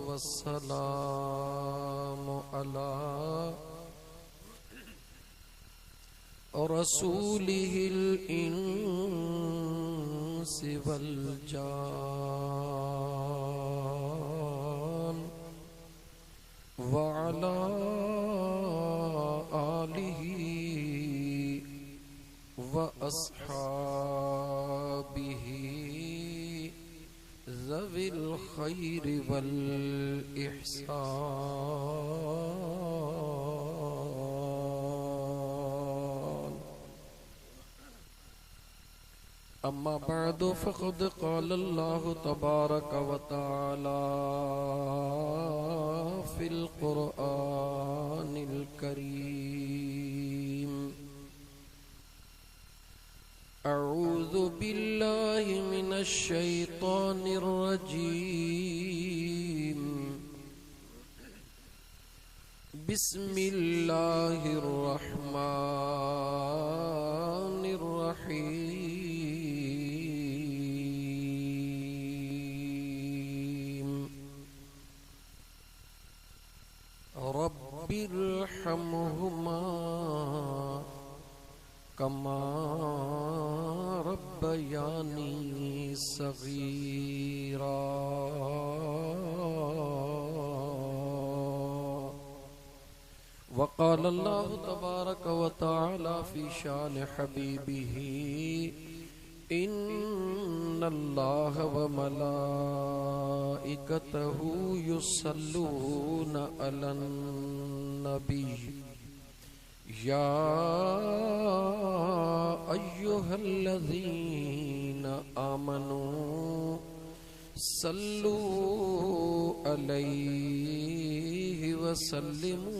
वस्सलामु अला रसूलिहिल इंसी वल जान व अला आलिही व अस्हाबिही ज़विल खैरि वल इहसान। अम्मा बअदु फ़क़द क़ाल अल्लाहु तबारक व तआला फ़िल क़ुरआनिल करीम। अऊज़ु बिल्लाहि मिनश शैतानिर रजीम। बिस्मिल्लाहिर रहमानिर रहीम। रब्बिरहमहुमा कमा रब्बयानी सगीरा। वक़ाल अल्लाहु तबारक व तआला फ़ी शान हबीबिही इन्नल्लाह व मलाइकतहु युसल्लूना अलन नबी या अय्युहल्लज़ीना आमनू सल्लू अलैहि वसल्लिमू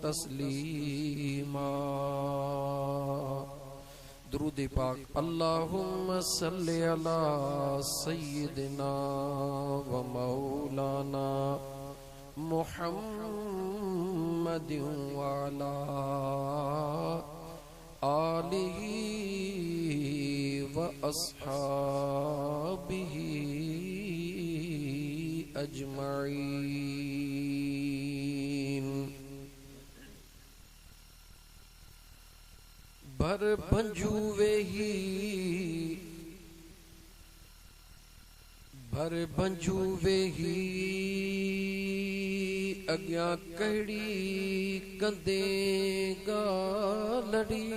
तस्लीमा। दुरूद पाक। अल्लाहुम्मा सल्लि अला सय्यिदिना व मौलाना मुहम्मदिन व अला आलिही व अस्हाबिही अजमईन। भर भंजूवे ही अग्या कड़ी कंदे गालड़ी।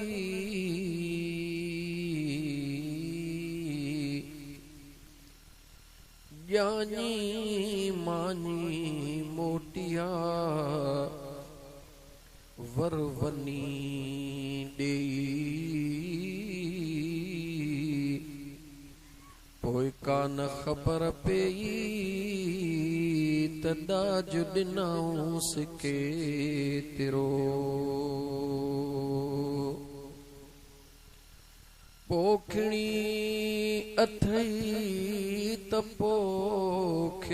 ज्ञानी मानी मोटिया वरवनी देई। पोइ कान खबर पेई तदाज दिनाऊं सिके तिरो। पोखणी अथई तपोख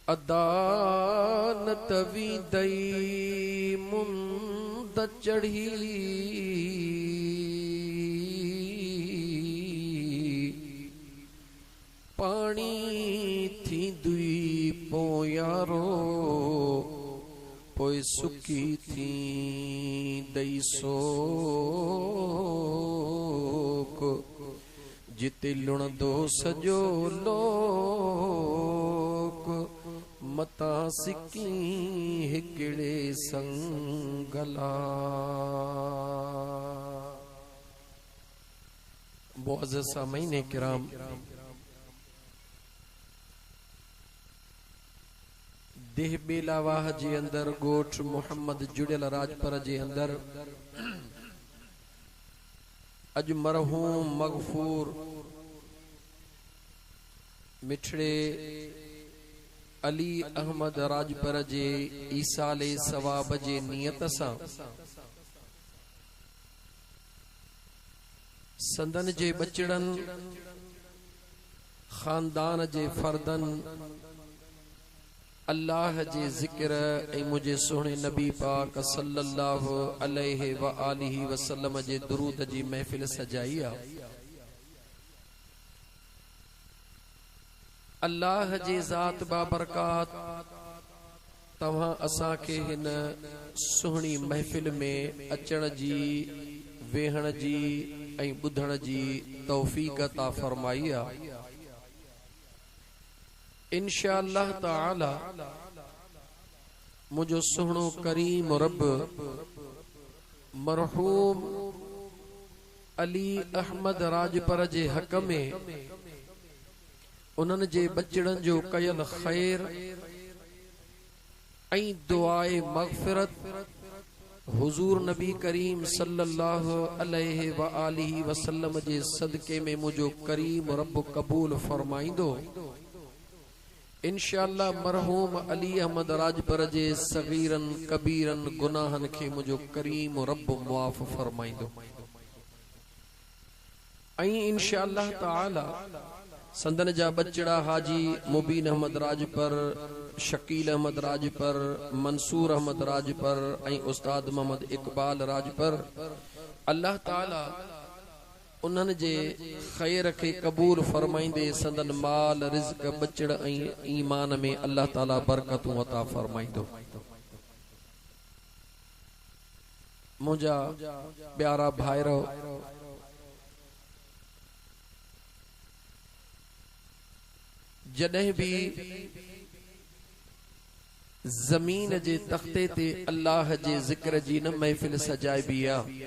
अदान तवी दई मुंद चढ़ी। पानी थी दुई पोयारो पोइ सुकी थी दई सोक। जिते लुणदो सजो लोक मता सिकी हिकिड़े संगला। मुअज़्ज़ज़ सामईन किराम, देह बेलावाह जे अंदर गोठ मोहम्मद जुड़ियल राजपर जे अंदर अज मरहूम मगफूर मिठड़े अली अहमद राजपर जे ईसाले सवाब जे नियत सां संदन जे बचड़न खानदान जे फर्दन अल्लाह जे जिक्र ए मुझे सोहणे नबी पाक सल्लल्लाहु अलैहि व आलिहि वसल्लम जे दुरूद जी महफिल सजाई आ। अल्लाह जे ज़ात बाबरकात तव्हां असां खे हिन सुहिणी महफ़िल में अचण जी, वेहण जी ऐं ॿुधण जी तौफ़ीक़ अता फ़रमाई आहे। इंशाअल्लाह ताला मुझो सुहिणो करीम रब मरहूम अली अहमद राजपर जे हक़ में उन्हनि जे बचड़नि जो कयल ख़ैर ऐं दुआए मग़फ़िरत हुज़ूर नबी करीम सल्लल्लाहु अलैहि व आलिहि वसल्लम जे सदक़े में मुझो करीम रब कबूल फरमाइंदो। इंशाअल्लाह मरहूम अली अहमद राजपर जे सगीरन कबीरन गुनाहन खे मुझो करीम रब मुआफ़ फरमाइंदो। ऐं इंशाअल्लाह ताला संदन जा बचड़ा हाजी मुबीन अहमद राजपर, शकील अहमद राजपर, मंसूर अहमद राजपर ऐं उस्ताद मोहम्मद इकबाल राजपर, अल्लाह ताला उन्हनि जे ख़ैर खे क़बूल फरमाइंदे संदन माल रिज़्क बचड़ ऐं ईमान में अल्लाह ताला बरकतूं अता फरमाइंदो। मुंहिंजा प्यारा भाइरो, जॾहिं भी ज़मीन जे तख्ते ते अल्लाह जे ज़िक्र जी न महफ़िल सजाइबी आहे,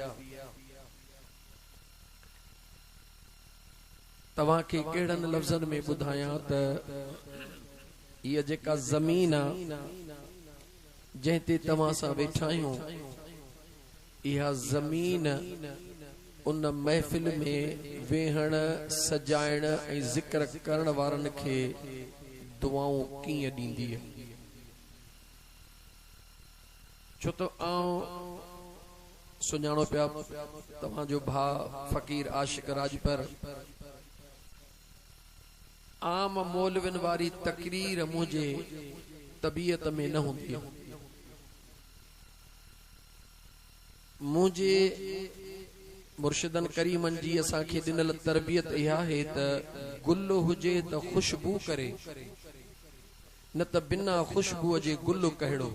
तव्हां खे कहिड़नि लफ़्ज़नि में ॿुधायां त इहा जेका ज़मीन आहे जंहिं ते तव्हां सां वेठा आहियूं, इहा ज़मीन उन महफ़िल में वेहण, सजाइण ऐं ज़िक्र करण वारनि खे दुआऊं कीअं ॾींदी आहे। छो त आउं सुञाणो पिया तव्हांजो भाउ फ़कीर आशिक़ राजपर आम मौलविन वारी तकरीर मुझे तबीयत में न हूंदी। मुझे मुर्शिदन करीमन जी असां खे ॾिनल तरबियत इहा आहे त गुल हुजे त खुशबू करे, न त बिना खुशबूअ जे गुल कहिड़ो,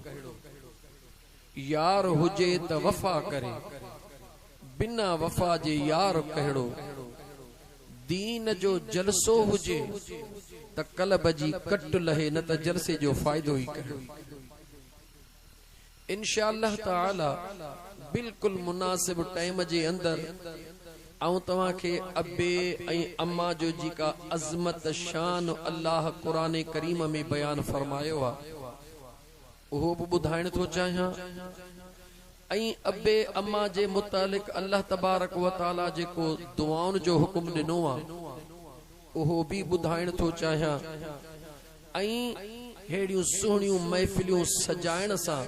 यार हुजे त वफ़ा करे, बिना वफ़ा जे यार कहिड़ो, दीन जो जलसो हुजे त कल्ब जी कट लहे, न त जलसे जो फ़ाइदो ई कहिड़ो। इंशाअल्लाह ताला बिल्कुल मुनासिब टाइम जे अंदर आऊं तव्हां खे अब्बे ऐं अम्मा जो जेका अज़मत शान अल्लाह क़ुरान करीम में बयान फरमायो आहे उहो बि ॿुधाइण थो चाहियां। ऐं अब्बे अम्मा जे मुतालिक़ अल्लाह तबारक व ताला जेको दुआउनि जो हुकुम ॾिनो आहे उहो बि ॿुधाइण थो चाहियां। ऐं हेड़ियूं सुहिणियूं महफ़िलियूं सजाइण सां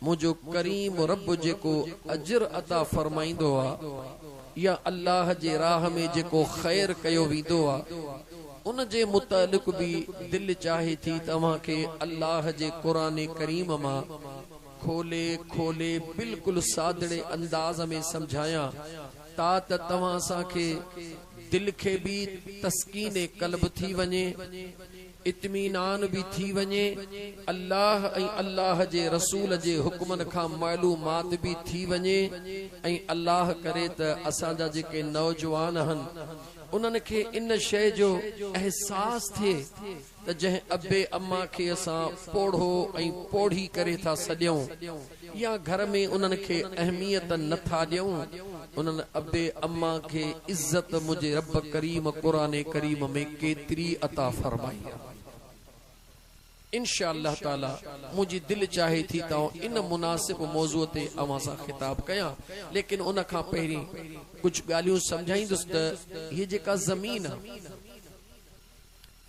मुझो करीम रब जेको अजर अता फरमाइंदो आहे या अल्लाह जे राह में जेको ख़ैर कयो वेंदो आहे उन जे मुतालिक़ भी दिल चाहे थी तव्हां खे अल्लाह जे क़ुरान करीम मां खोले खोले बिल्कुल सादड़े अंदाज में समझाया ता त तव्हां असां खे दिल खे भी तस्कीन कल्ब थी वञे, इत्मीनान भी थी वञे, अल्लाह ऐं अल्लाह जे रसूल जे हुक्मन खां मालूमात भी थी वञे। ऐं अल्लाह करे त असांजा जेके नौजवान हन उन्हनि खे इन शइ जो एहसास थिए त जंहिं अब्बे अम्मा खे असां पोढ़ो ऐं पोढ़ी करे था सॾियूं या घर में उन्हनि खे अहमियत नथा ॾियूं, उन्हनि अब्बे अम्मा खे इज्जत मुझे रब करीम क़ुरान करीम में केतिरी अता फरमाई। इंशाअल्लाह ताला मुझी दिल चाहे थी तो इन मुनासिब मौजू ते अवां सां खिताब कयां, लेकिन उन खां पहिरीं कुछ ॻाल्हियूं समझाईंदुसि त ये जेका ज़मीन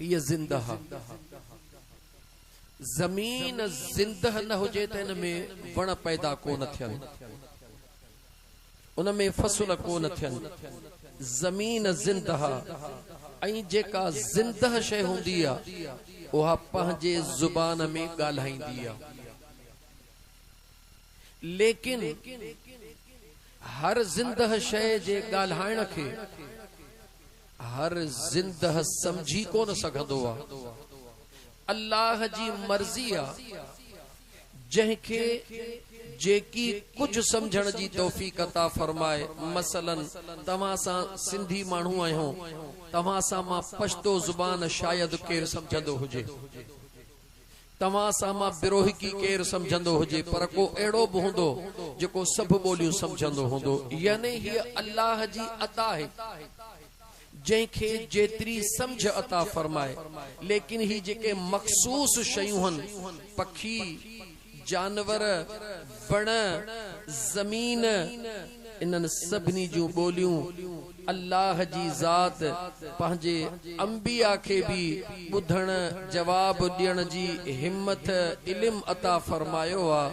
ये जिंदह, ज़मीन जिंदह न हुजे त इन में वण पैदा कोन थियनि, उन में फसल कोन थियनि। ज़मीन जिंदह ऐं जेका जिंदह शइ हूंदी आहे उहा पंहिंजे ज़ुबान में ॻाल्हाईंदी आहे, लेकिन हर जिंदह शइ जे ॻाल्हाइण खे हर जिंदह समझी कोन सघंदो आ। अल्लाह जी मर्ज़ी आ जंहिंखे जेकी कुछ समझण जी तौफ़ीक़ अता फरमाए। मसलन तव्हां सां सिंधी माण्हू आहियो, तव्हां सां मां पश्तो ज़ुबान शायद केर समझंदो हुजे, तव्हां सां मां बिरोहिकी केर समझंदो हुजे, पर को अहिड़ो बि हूंदो जेको सभु ॿोलियूं समझंदो हूंदो। यानी हीअ अल्लाह जी अता आहे जंहिंखे जेतिरी समझ अता फरमाए। लेकिन ही जेके मखसूस शयूं हन, पखी, जानवर, वण, जमीन, इन्हनि सभिनी जूं ॿोलियूं अल्लाह जी ज़ात पंहिंजे अंबिया खे भी ॿुधण जवाब ॾियण जी हिम्मत इल्म अता फरमायो आ।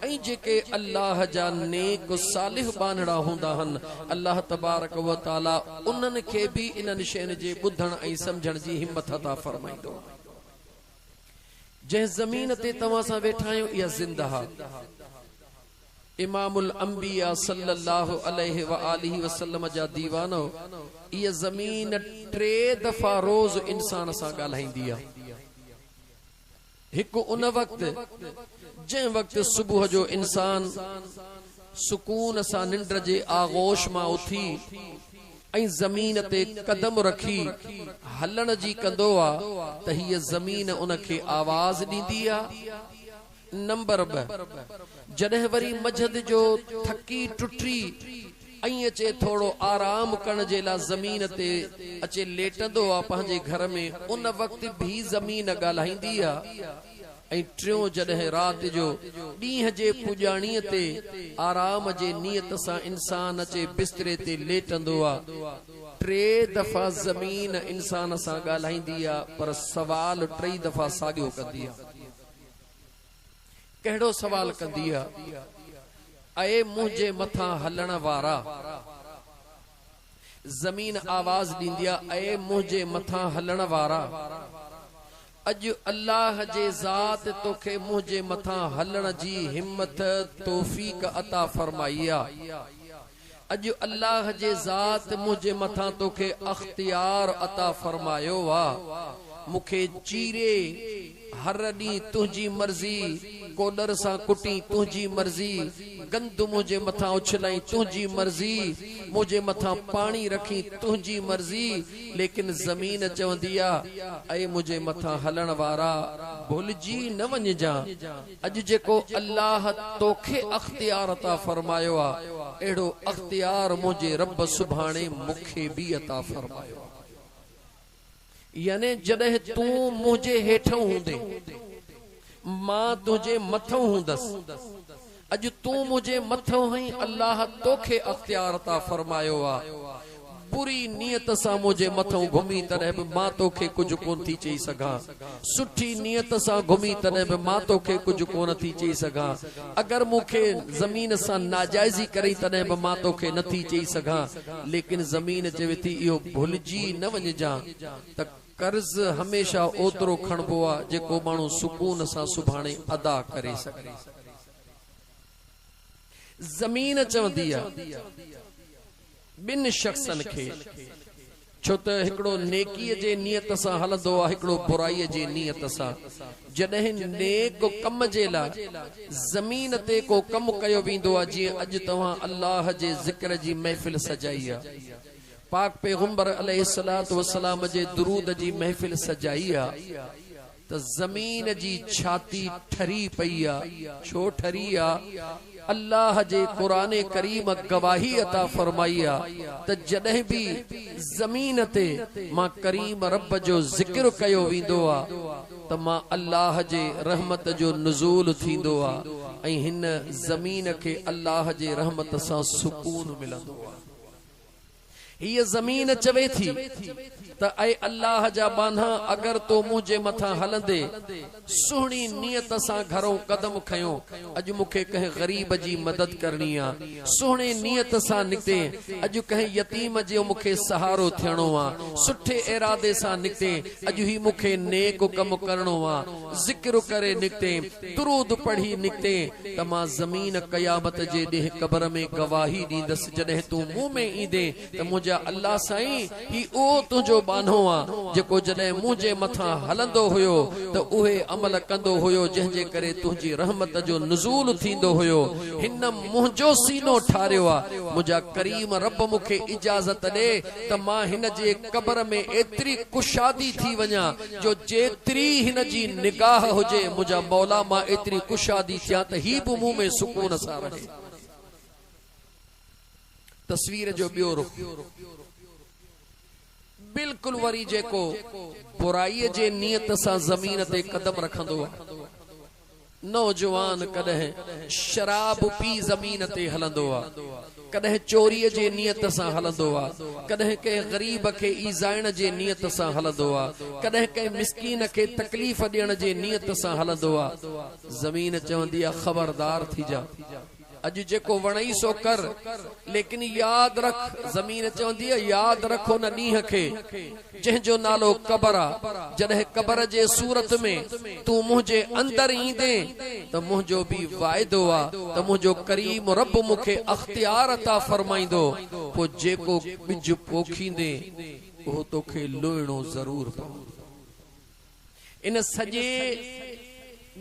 ऐं जेके अल्लाह जा नेक सालिह बानड़ा हूंदा हन, अल्लाह तबारक व तआला उन्हनि खे भी इन्हनि शयुनि जे ॿुधण ऐं समझण जी हिम्मत अता फरमाईंदो। जंहिं ज़मीन ते तव्हां सां वेठा आहियो इहा ज़िंदह इमामुल अंबिया सल्लल्लाहु अलैहि व आलिहि वसल्लम जा दीवानो, इहा ज़मीन 3 दफ़ा रोज़ इंसान सां ॻाल्हाईंदी आहे। हिकु उन वक़्त जंहिं वक़्त सुबुह जो इंसान सुकून सां निंड जे आगोश मां उथी ऐं ज़मीन ते कदम रखी हलण जी कंदो आहे त हीअ ज़मीन उनखे आवाज़ ॾींदी आहे। नंबर 2, जॾहिं वरी मझंदि जो थकी टुटी ऐं अचे थोड़ो आराम करण जे लाइ ज़मीन ते अचे लेटंदो आहे पंहिंजे घर में, उन वक़्त भी ज़मीन ॻाल्हाईंदी आहे। ऐं टियों, जॾहिं राति जो ॾींहं जे पुॼाणीअ ते आराम जे नियत सां इंसान अचे बिस्तरे ते लेटंदो आहे, 3 दफ़ा ज़मीन इंसान सां ॻाल्हाईंदी आहे। पर सवाल 3 दफ़ा साॻियो कंदी आहे। कहिड़ो सवाल कंदी आहे? अए मुंहिंजे मथां हलण वारा। ज़मीन आवाज़ ॾींदी आहे, अए मुंहिंजे मथां हलण वारा, अॼु अल्लाह जे ज़ात तोखे मुंहिंजे मथां हलण जी हिम्मत तौफ़ीक़ अता फरमाई आहे। अॼु अल्लाह जे ज़ात मुंहिंजे मथां तोखे अख्तियार अता फरमायो आहे। मूंखे चीरे हर ॾींहुं तुंहिंजी मर्ज़ी, कोडर सां कुटी तुंहिंजी मर्ज़ी, गंद मुंहिंजे मथां उछलाई तुंहिंजी मर्ज़ी, मुंहिंजे मथां पाणी रखी तुंहिंजी मर्ज़ी। लेकिन ज़मीन चवंदी आहे, ऐं मुंहिंजे मथां हलण वारा भुलिजी न वञजांइ, अॼु जेको अल्लाह तोखे अख्तियार अता फरमायो आहे, अहिड़ो अख्तियार मुंहिंजे रब सुभाणे मूंखे भी अता फरमायो। यानी जॾहिं तूं मुंहिंजे हेठों हूंदे मां तुंहिंजे मथों हूंदसि, अॼु तूं मुंहिंजे मथों हई, अल्लाह तोखे अख्तियार अता फरमायो आहे। बुरी नियत सां मुंहिंजे मथों घुमी तॾहिं बि मां तोखे कुझु कोन थी चई सघां, सुठी नियत सां घुमी तॾहिं बि मां तोखे कुझु कोन थी चई सघां। अगर मूंखे ज़मीन सां नाजाइज़ी करी तॾहिं बि मां तोखे नथी चई सघां। लेकिन ज़मीन चवे थी, इहो भुलिजी न वञजांइ त कर्ज़ हमेशा ओतिरो खणबो आहे जेको माण्हू सुकून सां सुभाणे अदा करे सघे। ज़मीन चवंदी आहे ॿिनि शख़्सनि खे, छो त हिकिड़ो नेकीअ जे नियत सां हलंदो आहे, हिकिड़ो बुराईअ जे नियत सां। जॾहिं नेक कम जे लाइ ज़मीन ते को कमु कयो वेंदो आहे, जीअं अॼु तव्हां अल्लाह जे ज़िक्र जी महफ़िल सजाई आहे, पाक पैगंबर अलैहिस्सलातु वस्सलाम जे दुरूद जी महफ़िल सजाई आहे, त ज़मीन जी छाती ठरी पई आहे। छो ठरी आहे? अल्लाह जे कुरान करीम गवाही अता फरमाई आहे त जॾहिं भी ज़मीन ते मां करीम रब जो ज़िक्र कयो वेंदो आहे त मां अल्लाह जे रहमत जो नुज़ूल थींदो आहे, ऐं हिन ज़मीन खे अल्लाह जे रहमत सां सुकून मिलंदो आहे। हीअ ज़मीन चवे थी त ऐ अल्लाह जा बाना, अगर तो मुंहिंजे मथां हलंदे, सुहिणी नियत सां घरों कदम खयो, अॼु मूंखे कंहिं ग़रीब जी मदद करणी आहे, सुहिणे नियत सां निकिते, अॼु कंहिं यतीम जो मूंखे सहारो थियणो आहे, सुठे इरादे सां निकिते, अॼु ही मूंखे नेक कम करणो आहे, जिक्र करे निकते दुरूद पढ़ी निकते त मां ज़मीन क़यामत जे ॾींहुं क़ब्र में गवाही ॾींदसि जॾहिं तू मुंह में ईंदे त मुंहिंजा अल्लाह साईं ही ओ तुंहिंजो बानो आ जेको जॾहिं मुंहिंजे मथां हलंदो हुयो त उहे अमल कंदो हुयो जंहिंजे करे तुंहिंजी रहमत जो नुज़ूल थींदो हुयो हिन मुंहिंजो सीनो ठारियो आ मुंहिंजा करीम रब मूंखे इजाज़त ॾे त मां हिन जे क़ब्र में एतिरी कुशादी थी वञा जो जेतिरी हिन जी निगाह हुजे मुंहिंजा मौला मां एतिरी कुशादी थिया त ही बि मुंह में सुकून सां रहे। तस्वीर जो ॿियो रुख बिल्कुल वरी जेको बुराई जे नियत सां ज़मीन ते कदम रखंदो आहे नौजवान कॾहिं शराब पी ज़मीन ते हलंदो आहे कॾहिं चोरीअ जे नियत सां हलंदो आहे कॾहिं कंहिं ग़रीब खे ईज़ाइण जे नियत सां हलंदो आहे कॾहिं कंहिं मिस्कीन खे तकलीफ़ ॾियण जे नियत सां हलंदो आहे ज़मीन चवंदी आहे ख़बरदार थी जा अॼु जेको वणई सो कर लेकिन याद रख ज़मीन चवंदी आहे याद रखो न ॾींहं खे जंहिंजो नालो क़ब्र आहे जॾहिं क़ब्र जे सूरत में तू मुंहिंजे अंदर ईंदे त मुंहिंजो बि वाइदो आहे त मुंहिंजो करीम रब मूंखे अख्तियार अता फरमाईंदो पोइ जेको ॿिज पोखींदे उहो तोखे लुहिणो ज़रूर पवंदो। इन सॼे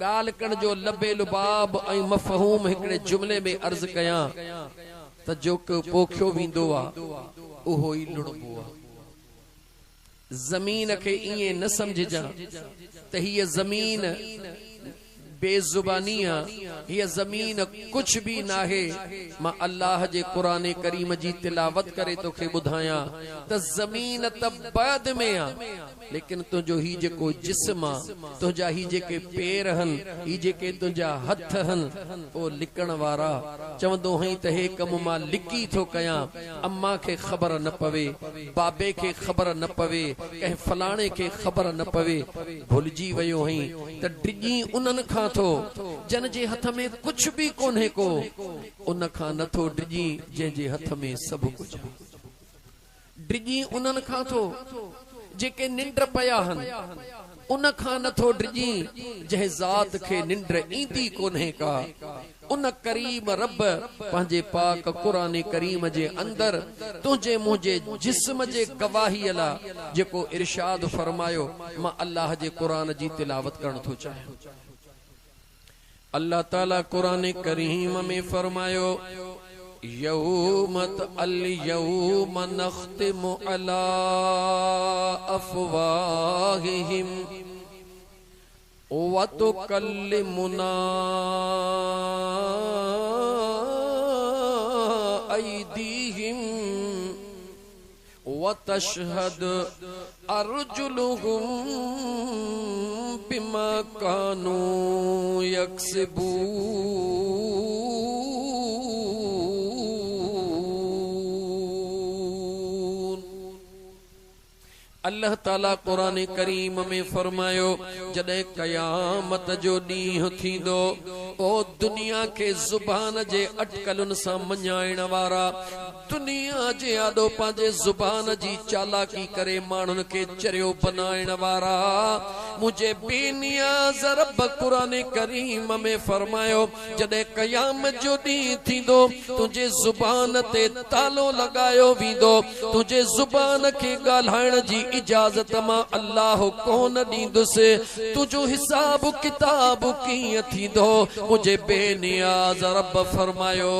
गाल कण जो लबे लुबाब ऐं मफ़हूम हिकड़े जुमले में अर्ज कयां त जो पोखियो वेंदो आहे उहो ई लुणबो आहे। ज़मीन खे ईअं न समझजां त हीअ ज़मीन बेजुबानी ये ज़मीन कुछ भी ना है मां अल्लाह जे कुरान करीम जी तिलावत करे तोखे बुधाया त ज़मीन त बाद में आ लेकिन तुझो ही जेको जिस्म आ तुझा ही जेके पैर हन ही जेके तुझा हथ हन ओ लिकण वारा चवंदो हई त हे कम मां लिकी थो कया अम्मा के खबर न पवे बाबे के खबर न पवे कह फलाणे के खबर न पवे भुलजी वयो हई त डिगी उनन खां थो जन जे हथ में कुछ भी कोन्हे को उन खां नथो डिगी जे हथ में सब कुछ डिगी उनन खां थो जेके निंड्र पया हन उन खां नथो डिगी जह जात के निंड्र ईंदी कोन्हे का उन करीम रब पंहिंजे पाक कुरान करीम जे अंदर तुझे मुझे जिस्म जे गवाही अला जेको इरशाद फरमायो मां अल्लाह जे कुरान जी तिलावत करण थो चाहे। अल्लाह ताला कुरान करीम में फरमायो यौमत अल यौम नख्तिमु अला अफवाहिहिम व तुकल्लिमुना अयदीहिम व तशहद अर्जुलुहुम बिमा कानू यक्सिबून। अल्लाह ताला कुरान करीम में फरमायो जॾहिं कयामत जो ॾींहुं थींदो ओ दुनिया के जुबान जे अटकलुन सां मञाइण वारा दुनिया जे आॾो पंहिंजे जुबान जी चालाकी करे माण्हुनि खे चरियो बनाइण वारा मुझे बेनियाज़ रब कुरान करीम में फरमायो जॾहिं कयामत जो ॾींहुं थींदो तुझे जुबान ते तालो लगायो वेंदो तुझे जुबान खे ॻाल्हाइण जी इजाजत मां अल्लाह कोन ॾींदुसि तुझो हिसाब किताब कीअं थींदो मुझे बेनियाज़ रब फरमायो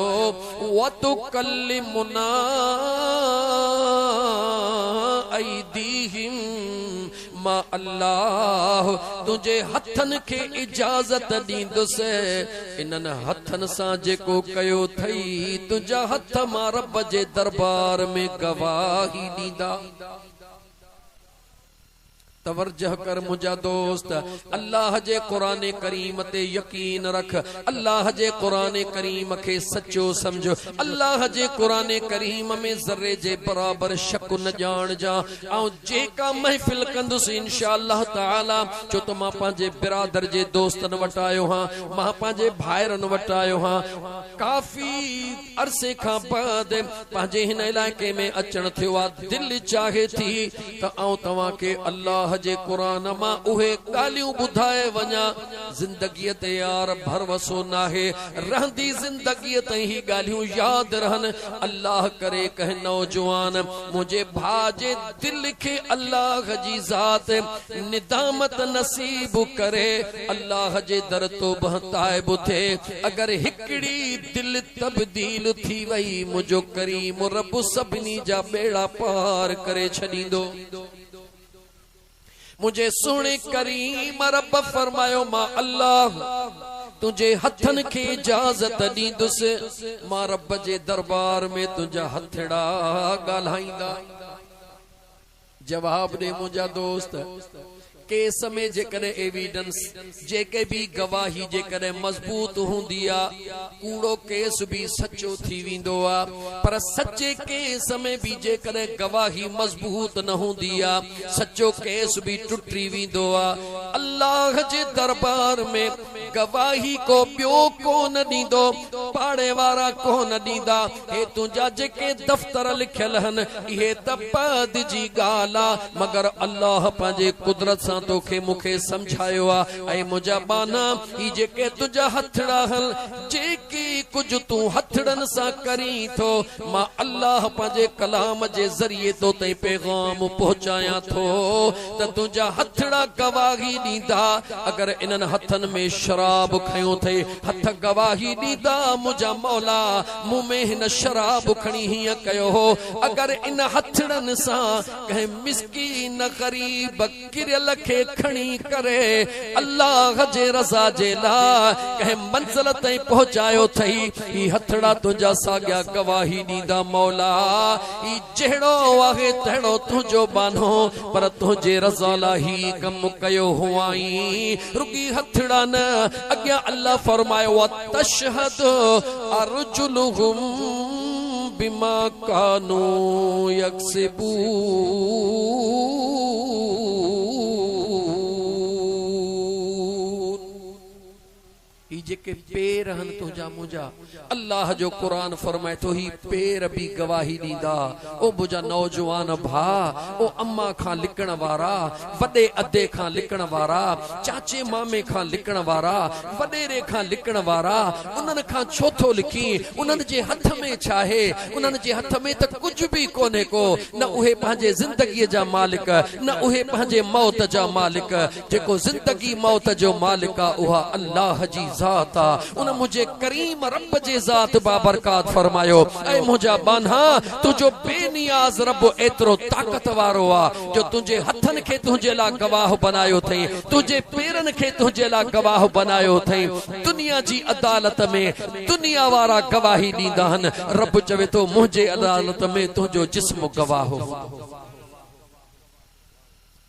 व तुकल्लिमुना अयदीहिम मां अल्लाह तुझे हथन के इजाजत दींदुसि इनन हथन सां जेको कयो थई तुझा हथ मां रब जे दरबार में गवाही दींदा। तवज्जह कर मुझा दोस्त अल्लाह जे कुरान करीम ते यकीन रख अल्लाह जे कुरान करीम के सच्चो समझो अल्लाह जे कुरान करीम में जर्रे जे बराबर शक न जान जा औ जेका महफिल कंदुस इंशाअल्लाह ताला जो तो मां पांजे बिरादर जे दोस्तन वटायो हां मां पांजे भाइरन वटायो हां काफी अरसे खां बाद पांजे हिन इलाके में अचण थियो आ दिल चाहे थी त आऊं तव्हां के अल्लाह जे कुरान मां उहे ॻाल्हियूं ॿुधाए वञा जिंदगीअ ते यार भरवसो नाहे रहंदी जिंदगीअ ते ही ॻाल्हियूं यादि रहनि अल्लाह करे कह नौजवान मुझे भाजे दिल के अल्लाह जी जात निदामत नसीब करे अल्लाह जे दर तो बहताइब थे अगर हिकड़ी दिल तब्दील थी वई मुझो करीम रब सभिनी जा बेड़ा पार करे छॾींदो मुझे सुने करीम रब फरमायो मां अल्लाह तुझे हथन के इजाजत दींदुसि मां रब जे दरबार में तुझा हथड़ा ॻाल्हाईंदा जवाब दे मुझा दोस्त केस में जेकॾहिं एविडेंस जेके भी गवाही जेकॾहिं मजबूत हूंदी आहे कूड़ो केस भी सचो थी वेंदो आहे पर सच्चे केस में भी जेकॾहिं गवाही मजबूत न हूंदी आहे सच्चो केस भी टुटी वेंदो आहे अल्लाह जे दरबार में गवाही को ॿियो कोन ॾींदो पाड़े वारा कोन ॾींदा हे तुंहिंजा जेके दफ़्तर लिखियल आहिनि इहे त बाद जी ॻाल्हि आहे मगर अल्लाह पंहिंजे कुदरत सां तोखे मूंखे समझायो आहे ऐं मुंहिंजा बाना ही जेके तुंहिंजा हथड़ा आहिनि जेके कुझु तूं हथड़नि सां करीं थो मां अल्लाह पंहिंजे कलाम जे ज़रिए तो ताईं पैगाम पहुचायां थो त तुंहिंजा हथड़ा गवाही ॾींदा अगर इन्हनि हथनि में शराब खयो थे हथ गवाही ॾींदा मुंहिंजा मौला मुंह में हिन शराब खणी हीअं कयो हो अगर इन हथड़नि सां कंहिं मिस्कीन गरीब किरियल खे खणी करे अल्लाह जे रज़ा जे लाइ कंहिं मंज़िल ताईं पहुचायो थई ही हथड़ा तुंहिंजा साॻिया गवाही ॾींदा मौला ही जहिड़ो आहे तहिड़ो तुंहिंजो बानो पर तुंहिंजे रज़ा लाइ ही कमु कयो हुआई रुगी हथड़ा न अॻियां अल्लाह फरमायो तशहदु अर्जुलुहुम बिमा कानू यक्सिबून जेके पैर हन तुझा मुझा अल्लाह जो कुरान फरमाए तो ही पैर भी गवाही दींदा ओ मुझा नौजवान भा ओ अम्मा खां लिखण वारा वडे अदे खां लिखण वारा चाचे मामे खां लिखण वारा वडेरे खां लिखण वारा उन्हनि खां छो थो लिखी उन्हनि जे हथ में छाहे उन्हनि जे हथ में त कुछ भी कोने को न उहे पंहिंजे जिंदगी जा मालिक न उहे पंहिंजे मौत जा मालिक जेको जिंदगी मौत जो मालिक आ उहा अल्लाह जी उन मुझे करीम रब जे जात बाबरकात फरमायो ऐ मुझा बान्हा तुझो बेनियाज रब एतरो ताकत वारो आ जो तुझे हथन के तुझे ला गवाह बनायो थई तुझे पेरन के तुझे ला गवाह बनायो थई दुनिया जी अदालत में दुनिया वारा गवाही दींदा हन रब चवे तो मुझे अदालत में तुझो जिस्म गवाह हो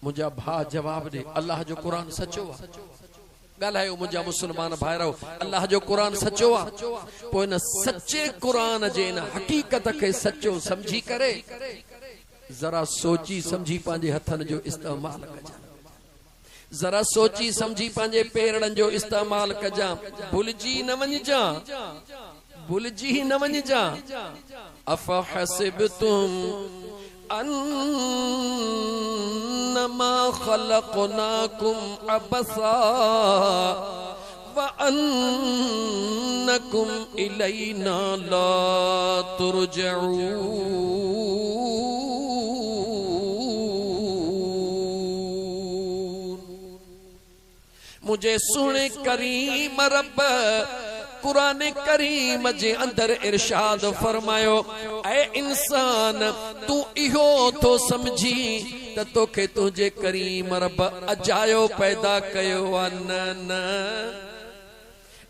मुझा भा जवाब दे अल्लाह जो कुरान सचो आ ॻाल्हायो मुंहिंजा मुस्लमान भाइरो अल्लाह जो कुरान सचो आ पोइ इन सच्चे कुरान जे इन हक़ीक़त खे सचो समझी करे जरा सोची समझी पंहिंजे हथनि जो इस्तेमाल कजां जरा सोची समझी पंहिंजे पेरनि जो इस्तेमाल कजां भुलिजी न वञजां अफहसिबतुम अन्नमा खलक़नाकुम अबसा व अन्नकुम इलैना ला तुरजऊन मुझे सुने करीम रब कुरान करीम जे अंदर इरशाद फरमायो ऐ इंसान तू इहो तो समझी त तोखे तुझे करीम रब अजायो पैदा कयो न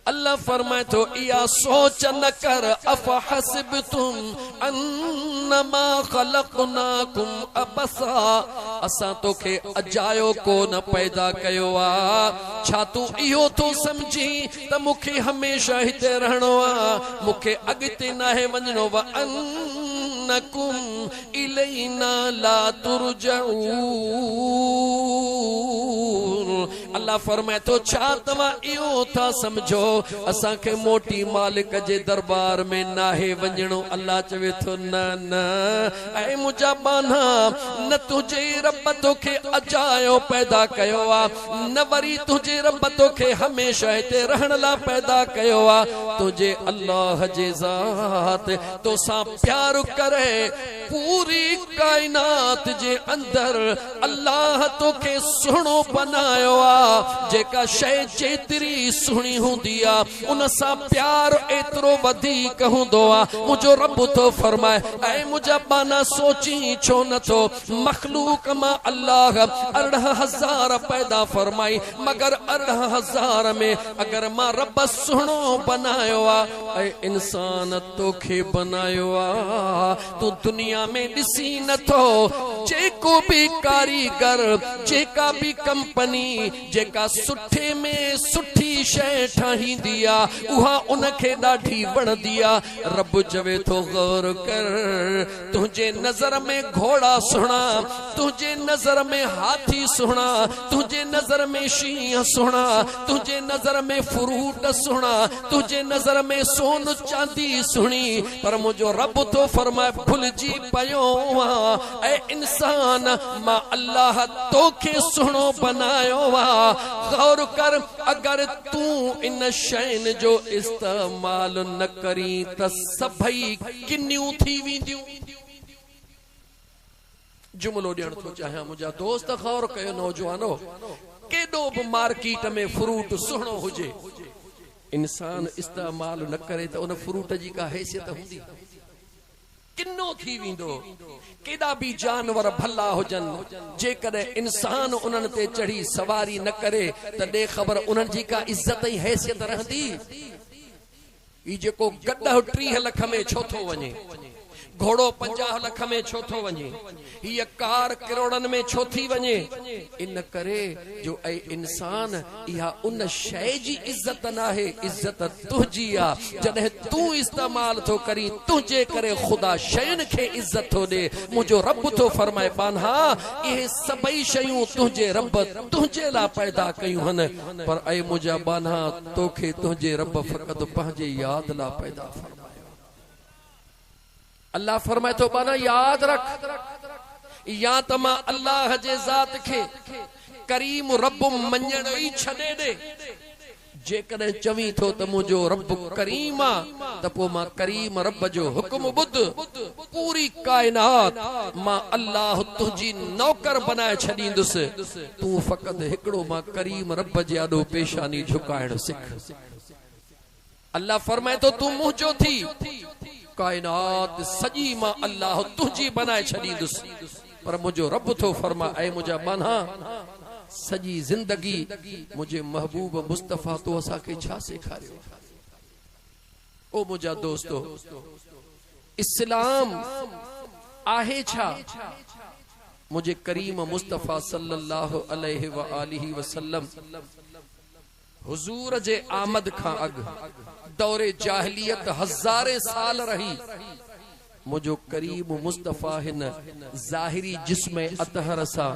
अल्लाह फरमाए तो इया सोच न कर अफहसिबतुम अन्नमा खलक़नाकुम अबसा असा तोखे अजायो को न पैदा कयो आ छा तू इहो तो समझी त मूंखे हमेशा हिते रहणो आ मूंखे अॻिते नाहे वञणो व अन्नकुम इलैना ला तुरजऊन अल्लाह फरमाए तो छा तवा इहो था समझो असा के मोटी मालिक जे दरबार में नाहे वञणो। अल्लाह चवे तो न न ऐ मुजा बाना न तुझे रब तोखे अजायो पैदा कयो आ न वरी तुझे रब तोखे हमेशा हिते रहण ला पैदा कयो आ। तुझे अल्लाह जे ज़ात तो सा प्यार करे पूरी कायनात जे अंदर अल्लाह तोखे सुहिणो बनायो आ। जेका शय जेतरी सुहिणी हुंदी आ उन सां प्यार एतिरो वधीक हूंदो आ। मुंहिंजो रब तो फरमाए ऐ मुंहिंजा बाना सोची छो नथो मखलूक मां अल्लाह 18,000 पैदा फरमाई मगर 18,000 में अगर मां रब सुहिणो बनायो आ ऐ इंसान तोखे बनायो आ तू दुनिया में ॾिसी नथो जेको भी कारीगर जेका भी कंपनी जेका सुठे में सुठी शय ठाहींदी आ उहा उनखे ॾाढी वणंदी आ। रब चवे थो गौर कर तुझे नजर में घोड़ा सुहिणा तुझे नजर में हाथी सुहिणा तुझे नजर में शींहं सुहिणा तुझे नजर में फ्रूट सुहिणा तुझे नजर में सोन चांदी सुहिणी पर मुंहिंजो रब तो फरमाए भुलिजी पियो आ ऐ इंसान मां अल्लाह तोखे सुहिणो बनायो आ। गौर कर अगर तू इन शयन जो इस्तेमाल न करी त सभई किन्नियूं थी वेंदियूं। जुमलो ॾियण थो चाहियां मुंहिंजा दोस्त गौर कयो नौजवानो केॾो बि मार्केट में फ्रूट सुहिणो हुजे इंसान इस्तेमाल न करे त उन फ्रूट जी का हैसियत हूंदी किन्नो थी वेंदो। केॾा भी जानवर भला हुजनि जेकॾहिं इंसान उन्हनि ते चढ़ी सवारी न करे त ॾे ख़बर उन्हनि जी का इज्जत ऐं हैसियत रहंदी। ई जेको गॾ 30 लख में छो थो वञे घोड़ो 50 लख में छो थो वञे हीअ कार करोड़नि में छो थी वञे इन करे जो ऐ इंसान इहा उन शय जी इज्जत नाहे इज्जत तुंहिंजी आ। जॾहिं तू इस्तेमाल थो करी तुंहिंजे करे ख़ुदा शयुनि खे इज्जत थो ॾे। मुंहिंजो रब थो फरमाए बान्हा इहे सभई शयूं तुंहिंजे रब तुंहिंजे लाइ पैदा कयूं आहिनि पर ऐ मुंहिंजा बान्हा तोखे तुंहिंजे रब फ़क़ति पंहिंजे याद लाइ पैदा फरमायो। अल्लाह फरमाए तो बाना याद रख या त मां अल्लाह जे ज़ात खे करीम रब मञण ई छॾे ॾे। जेकॾहिं चवी थो त मुंहिंजो रब करीम आ त पोइ मां करीम रब जो हुक्म ॿुध पूरी कायनात मां अल्लाह तुंहिंजी नौकर बनाए छॾींदुसि तूं फ़क़ति हिकिड़ो मां करीम रब जे आॾो पेशानी झुकाइण सिख। अल्लाह फरमाए तो तूं मुंहिंजो थी कायनात सजी मां अल्लाह तुझी बनाए छॾींदुसि पर मुंहिंजो रब थो फरमा ऐ मुंहिंजा बान्हा सजी जिंदगी मुंहिंजे महबूब मुस्तफ़ा तो असांखे छा सेखारियो। ओ मुंहिंजा दोस्तो इस्लाम आहे छा मुंहिंजे करीम मुस्तफ़ा सल्लल्लाहु अलैहि व आलिहि वसल्लम हुजूर जे आमद खां अॻु दौरे जाहिलियत हज़ारे साल रही मुझो करीम मुस्तफ़ा हिन ज़ाहिरी जिस्म अतहर सा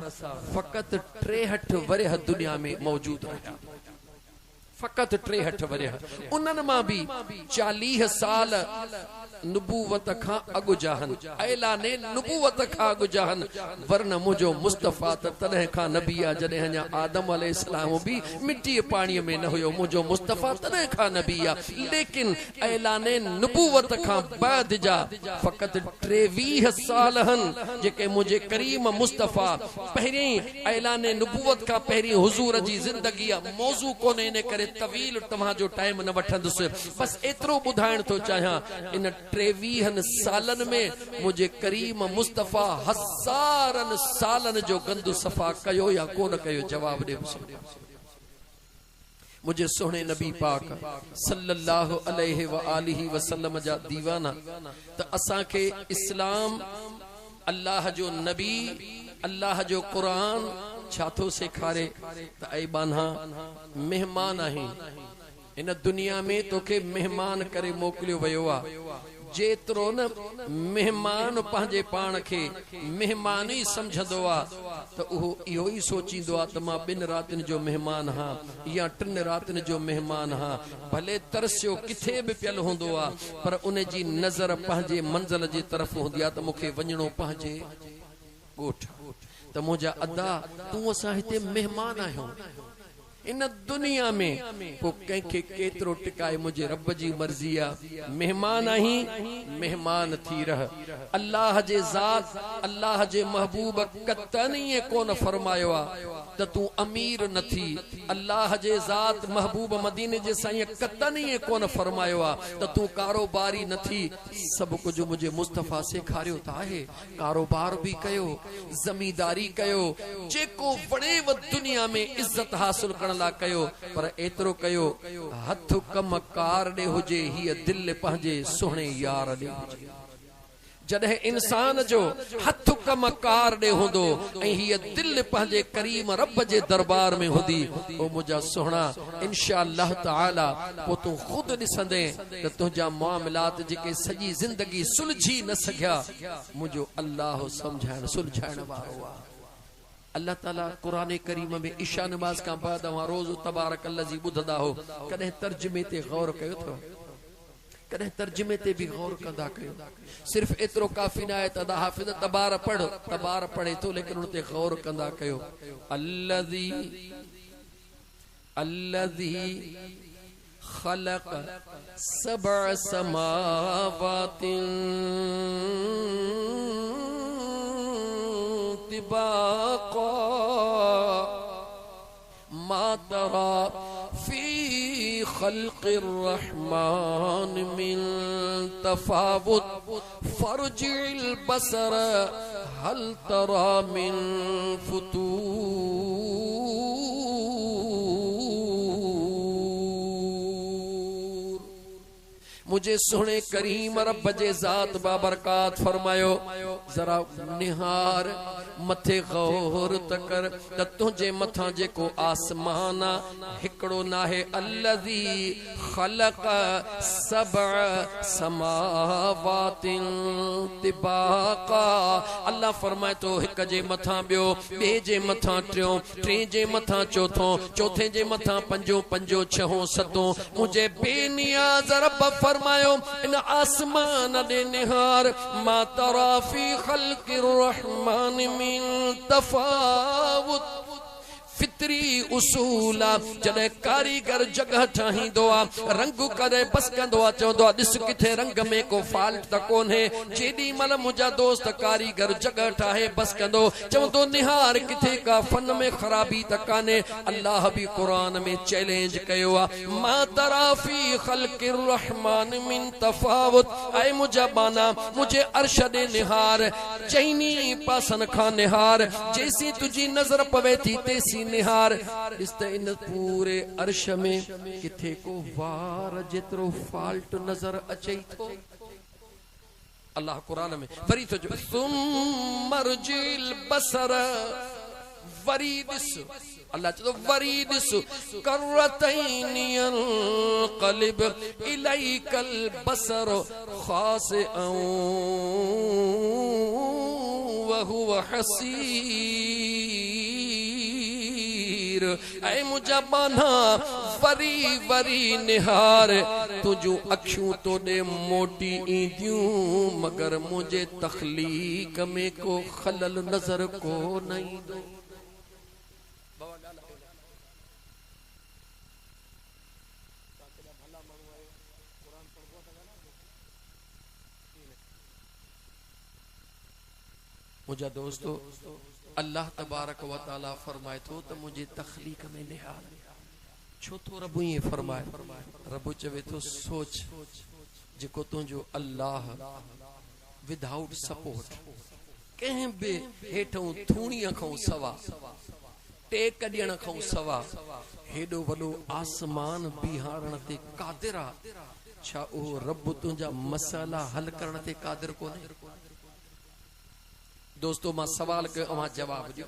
फ़क़ति 63 वरह दुनिया में मौजूद रहा फ़क़ति 63 वरह उन्हनि मां भी 40 साल नुबूवत खां अॻु जाहन ऐलाने नुबूवत खां अॻु जाहन वरन मुझो मुस्तफ़ा तॾहिं खां नबी आ जॾहिं अञा आदम अलैहिस्सलाम भी मिट्टी पानी में न हुयो मुझो मुस्तफ़ा तॾहिं खां नबी आ लेकिन ऐलाने नुबूवत खां बाद जा फ़क़ति 23 साल हन जेके मुझे करीम मुस्तफ़ा पहिरीं ऐलाने नुबूवत का पहिरीं हुजूर जी ज़िंदगी मौजू कोने ने करे तवील तव्हां जो टाइम न वठंदुसि बस एतिरो ॿुधाइण थो चाहियां इन 23 सालन में मुझे करीम मुस्तफ़ा हज़ारनि सालन जो गंद सफ़ा कयो या कोन कयो जवाब दे। मुझे सोहने नबी पाक सल्लल्लाहु अलैहि व आलिहि वसल्लम जा दीवाना त असां के इस्लाम अल्लाह जो नबी अल्लाह जो कुरान छा थो सेखारे त ऐ बान्हा मेहमान आहीं इन दुनिया में तोखे मेहमान करे मोकिलियो वियो आहे जेतिरो न मेहमान पंहिंजे पाण खे मेहमान ई समझंदो आहे तो उहो इहो ही सोचींदो आ त मां 2 रातिन जो मेहमान हां या 3 रातिन जो मेहमान हां। भले तरसियो किथे भी पियल हूंदो आ पर उन जी नज़र पंहिंजे मंज़िल जी तरफ़ हूंदी आ त मूंखे वञणो पंहिंजे ॻोठ त मुंहिंजा अदा तूं असां हिते मेहमान आहियूं इन दुनिया में को कंहिंखे केतिरो टिकाए मुंहिंजे रब जी मर्ज़ी आ। मेहमान आहीं मेहमान थी रह। अल्लाह जे ज़ात अल्लाह जे महबूब कतनी कोन फरमायो आ त तूं अमीर न थी। अल्लाह जे ज़ात महबूब मदीने जे साईं कतनी कोन फरमायो आ त तूं कारोबारी न थी। सब कुछ मुझे मुस्तफा सेखारियो त आहे। कारोबार भी कयो ज़मींदारी कयो जेको वणेव दुनिया में इज्जत हासिल करण ला कयो पर एतरो कयो हथ कम कार दे हुजे ही दिल पंहिंजे सुहणे यार दे हुजे। जॾहिं इंसान जो हथ कम कार दे हुंदो ऐं हीअ दिल पंहिंजे करीम रब जे दरबार में हूंदी ओ मुंहिंजा सुहणा इंशाअल्लाह ताला पोइ तूं खुद ॾिसंदे त तुंहिंजा मामलात जेके सॼी ज़िंदगी सुलझी न सघिया मुंहिंजो अल्लाह सम्झाइण सुलझाइण वारो आहे। अल्लाह ताला कुरान करीम में ईशा नमाज का बाद रोज तबारक अल्लज़ी ॿुधंदा हो। कॾहिं तर्जुमे ते गौर कयो अथव कॾहिं तर्जुमे ते भी गौर कंदा कयो। सिर्फ एतिरो काफ़ी न आहे त हाफ़िज़ तबार पढ़े थो लेकिन उन ते गौर कंदा कयो। अल्लज़ी खलक सबअ समावातिन तिबाक़ा मा तरा फी खल्क़िर रहमान मिन तफावुत फरजिल बसर हल तरा मिन फुतूर। मुझे सुने करीम रब जे ज़ात बाबरकात फरमायो जरा निहार मथे गौर तकर त तुझे मथा जेको आसमान हिकड़ो नाहे। अल्लज़ी खलक सबअ समावातिन तिबाक़ा। अल्लाह फरमाए तो हिक जे मथा ॿियो ॿिए जे मथा टियों टे जे मथा चौथों चौथे जे मथा पंजो पंजो छहों सतों मुझे बेनियाज़ रब फरमायो इन आसमान दे निहार मा तरा फी खल्क़िर रहमान मिन तफावुत। फितरी उसूला जॾहिं कारीगर जगह ठाहींदो आ रंग करे बस कंदो आ चवंदो आ ॾिस किथे रंग में को फॉल्ट त कोन्हे। जेॾी महिल मुंहिंजा दोस्त कारीगर जगह ठाहे बस कंदो चवंदो निहार किथे का फन में ख़राबी त कान्हे। अल्लाह भी कुरान में चैलेंज कयो आ मा तरा फी खल्क़िर रहमान मिन तफावुत। ऐ मुंहिंजा बाना मुझे अर्श दे निहार चईनी पासन खां निहार जैसी तुझी नजर पवे थी तेसी निहार। इस इन पूरे अर्श में किथे को वार जेतरो फॉल्ट नजर अचे थो। अल्लाह कुरान में वरी तो जो सुमरजिल बसर वरी दिस अल्लाह चलो वरी दिस करतैनियल कलिब इलैकल बसर खासिअन व हुवा हसीर। ऐ मुझा बाना वरी वरी निहार तुझू अखियूं तो दे मोटी ईंदियूं मगर मुझे तखलीक में को खलल नजर को नहीं दो। मुझा दोस्तों अल्लाह तबारक व ताला फरमाए तो मुझे तखलीक में निहार छो तो रब ये फरमाए। रब चवे तो सोच जेको तुझो अल्लाह विदाउट सपोर्ट कहीं भी हेठों थूणीअ खां सवा टेक ॾियण खां सवा हेॾो वॾो आसमान बिहारण ते कादिर आ। छा उहो रब तुंहिंजा मसाला हल करण ते कादिर कोन्हे? दोस्तों मां सवाल कयो मां जवाब ॾियो।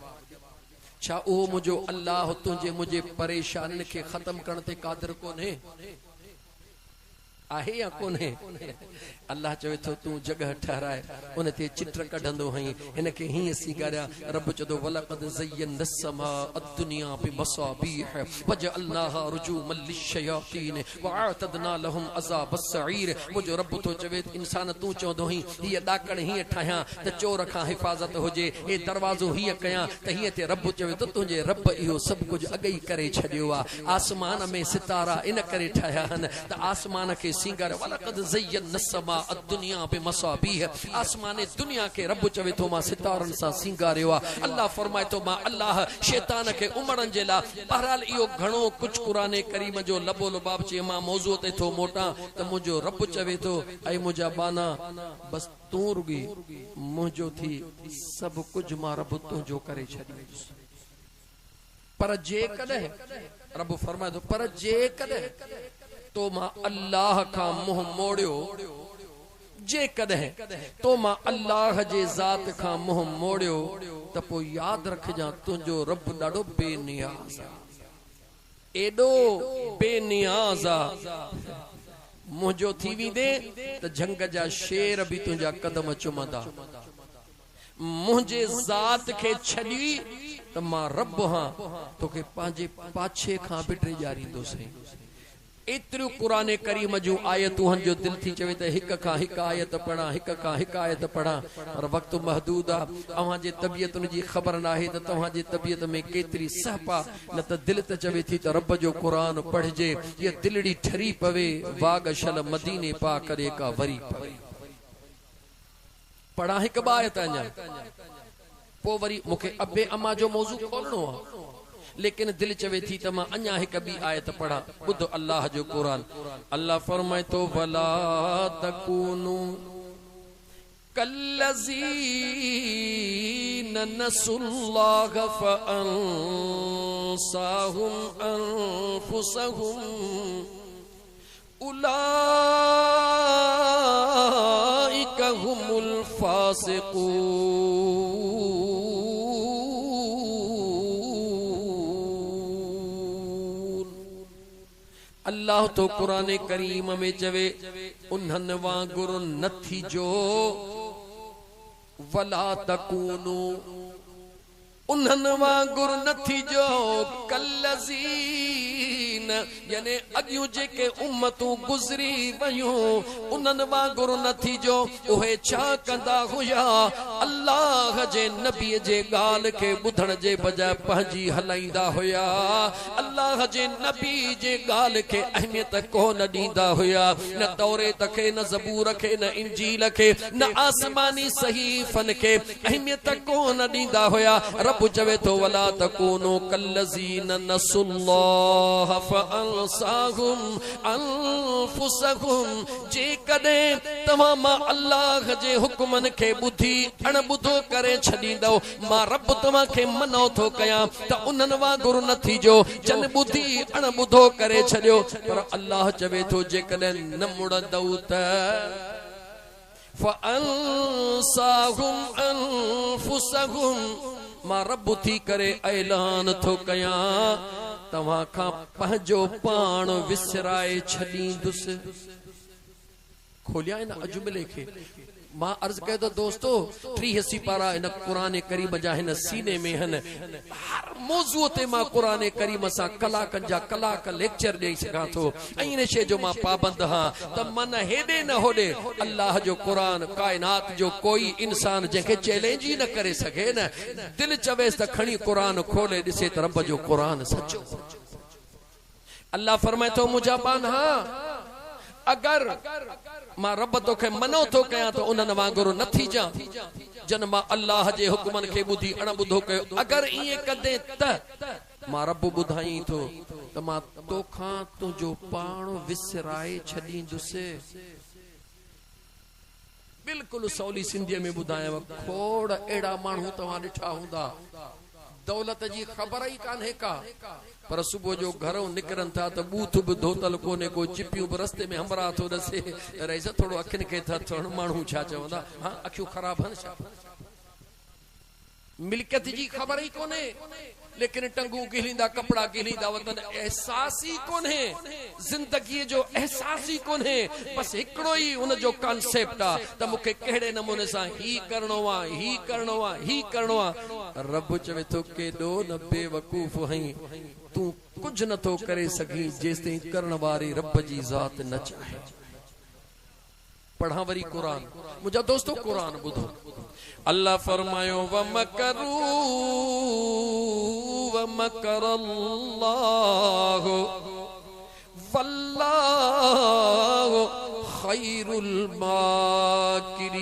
छा उहो मुझो अल्लाह तुझे मुझे परेशानी के खत्म करण ते कादिर कोन्हे? आहे या कोने? अल्लाह चवे तो तू जगह ठहराए उन ते चित्र कढंदो हई इनके ही सिंगारिया। रब चदो वलक़द ज़य्यना अस्समा अद्दुनिया बिमसाबीह वजअलनाहा रुजूमन लिश्शयातीन वअअतदना लहुम अज़ाब अस्सईर। मुझो रब तो चवे इंसान तू चवंदो हई ये डाकण ही ठाया त चोर खां हिफाजत होजे, ए दरवाजो ही कया त ही ते रब चवे तो तुझे रब इहो सब कुछ अगई करे छडियो आ। आसमान में सितारा इन करे ठाया हन त आसमान के सिंगार। वलक़द ज़य्यना अस्समा अद्दुनिया बिमसाबीह, आसमाने दुनिया के रब चवे तो मां सितारन सा सिंगारियो आ। अल्लाह फरमाए तो मां अल्लाह शैतान के उमड़न जे ला। बहरहाल इहो घणो कुछ कुरान करीम जो लबो लबाब चे मां मौजू ते थो मोटा त मुझो रब चवे तो ऐ मुझा बाना बस तू रुगी मुझो थी सब कुछ मां रब तुझो करे छॾी। पर जे कदे रब फरमाए तो पर जे कदे तो मां अल्लाह का मुंह मोड़ियो, जे कदे तो मां अल्लाह जे जात का मुंह मोड़ियो त पो याद रखजा तुझो रब ॾाढो बेनियाज़ आ, एडो बेनियाज़ आ। मुझो थी वींदे त झंग जा शेर भी तुझा कदम चुमंदा। मुझे जात के छड़ी त मां रब हां तोखे पांजे पाछे खां बिटे जारींदो सही। एतिरो कुरान करीम जूं आयतूं जो दिल थी चवे त हिक खां हिक आयत पढ़ा, हिक खां हिक आयत पढ़ा, पर वक्त महदूद आ। अवां जे तबियतुन जी ख़बर नाहे त तव्हां जी तबियत में केतिरी सहपा, न त दिल त चवे थी त रब जो कुरान पढ़जे, ये दिलड़ी ठरी पवे वाग शल मदीने पा करे का वरी पवे। पढ़ा हिक आयत अञा पो वरी मूंखे अबे अम्मा जो मौजू खोलणो आ, लेकिन दिल चवे थी त मां अञा हिक बी आयत पढ़ा। ॿुध अल्लाह जो कुरान। अल्लाह फरमाए तो वला तकूनु कल्लज़ीन नसुल्लाह फअंसाहुम अनफुसहुम उलाइका हुमुल फासिकून। अल्लाह तो कुरान करीम में चवे उन्हनि वांगुरु न थीजो, वला तकूनु उन्हनि वांगुरु न थीजो कल्लज़ीन यानी अॻियूं जेके उम्मतूं गुज़री वयूं उन्हनि वांगुरु न थीजो। उहे छा कंदा हुया? अल्लाह जे नबी जे ॻाल्हि खे ॿुधण जे बजाय पंहिंजी हलाईंदा हुया। अल्लाह जे नबी जे ॻाल्हि खे अहमियत कोन ॾींदा हुया, न तौरेत खे, न ज़बूर खे, न इंजील खे, न आसमानी सहीफ़न खे अहमियत कोन ॾींदा हुया। रब चवे तो वला तकूनु कल्लज़ीन नसुल्लाह फअंसाहुम अनफुसहुम। जे कदे तव्हां मां अल्लाह जे हुक्मन खे ॿुधी अणॿुधो करे छॾींदो, मां रब तव्हां खे मनो थो कयां त उन्हनि वांगुरु न थीजो जन ॿुधी अणॿुधो करे छॾियो। पर अल्लाह चवे थो जेकॾहिं न मुड़ंदव त फअंसाहुम अनफुसहुम, मां रब थी करे ऐलान थो कयां तव्हां खां पंहिंजो पाण विसराए छॾींदुसि। खोलिया इन अजुमले खे। मां अर्ज कयो त दोस्तो 30 सिपारा इन कुरान करीम जा हिन सीने में हन। हर मौज़ूअ ते मां कुरान करीम सां कलाकनि जा कलाक लेक्चर ॾेई सघां थो ऐं इन शइ जो मां पाबंद हां त मन हेॾे न होॾे अल्लाह जो कुरान काइनात जो कोई इंसान जंहिंखे चैलेंज ई न करे सघे न, दिल चवेसि त खणी कुरान खोले ॾिसे त रब जो कुरान सचो। अल्लाह फरमाए थो मुंहिंजा बाना अगर मां रब तोखे मनो थो कयां त उन्हनि वांगुरु न थी जा जन मां अल्लाह जे हुक्मनि खे ॿुधी अणॿुधो कयो। अगर ईअं कदे त मां रब ॿुधाई थो त मां तोखां तुंहिंजो पाण विसराए छॾींदुसि। बिल्कुलु सवली सिंधीअ में ॿुधायांव। खोड़ अहिड़ा माण्हू तव्हां ॾिठा हूंदा दौलत जी ख़बर ई कान्हे का, पर सुबुह जो घरों निकिरनि था त बूथ बि धोतल कोन्हे, को चिपियूं बि रस्ते में हमरा थो ॾसे। रहीस थोरो अखियुनि खे था थोरो माण्हू छा चवंदा, हाँ अखियूं ख़राब आहिनि छा? मिल्कियत जी खबर ही कोने, लेकिन टंगू गिलींदा कपड़ा गिलींदा वतन एहसास ही कोने, जिंदगी जो एहसास ही कोने। बस हिकड़ो ही उन जो कॉन्सेप्ट आ त मुखे केड़े नमूने सा ही करणो आ, ही करणो आ, ही करणो आ। रब चवे तो केडो न बेवकूफ हई, तू कुछ न तो करे सकी जेसताईं करण वारी रब जी जात न चाहे। पढ़ा वरी कुरान, मुझा दोस्तों कुरान बुधो। अल्लाह फरमायो व मकरू व मकरल्लाहु वल्लाहु खैरुल माकिरीन।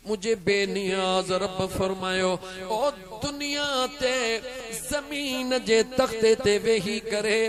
मुझे बेनियाज रब फरमायो ओ दुनिया ते जमीन जे तख्ते ते वेही करे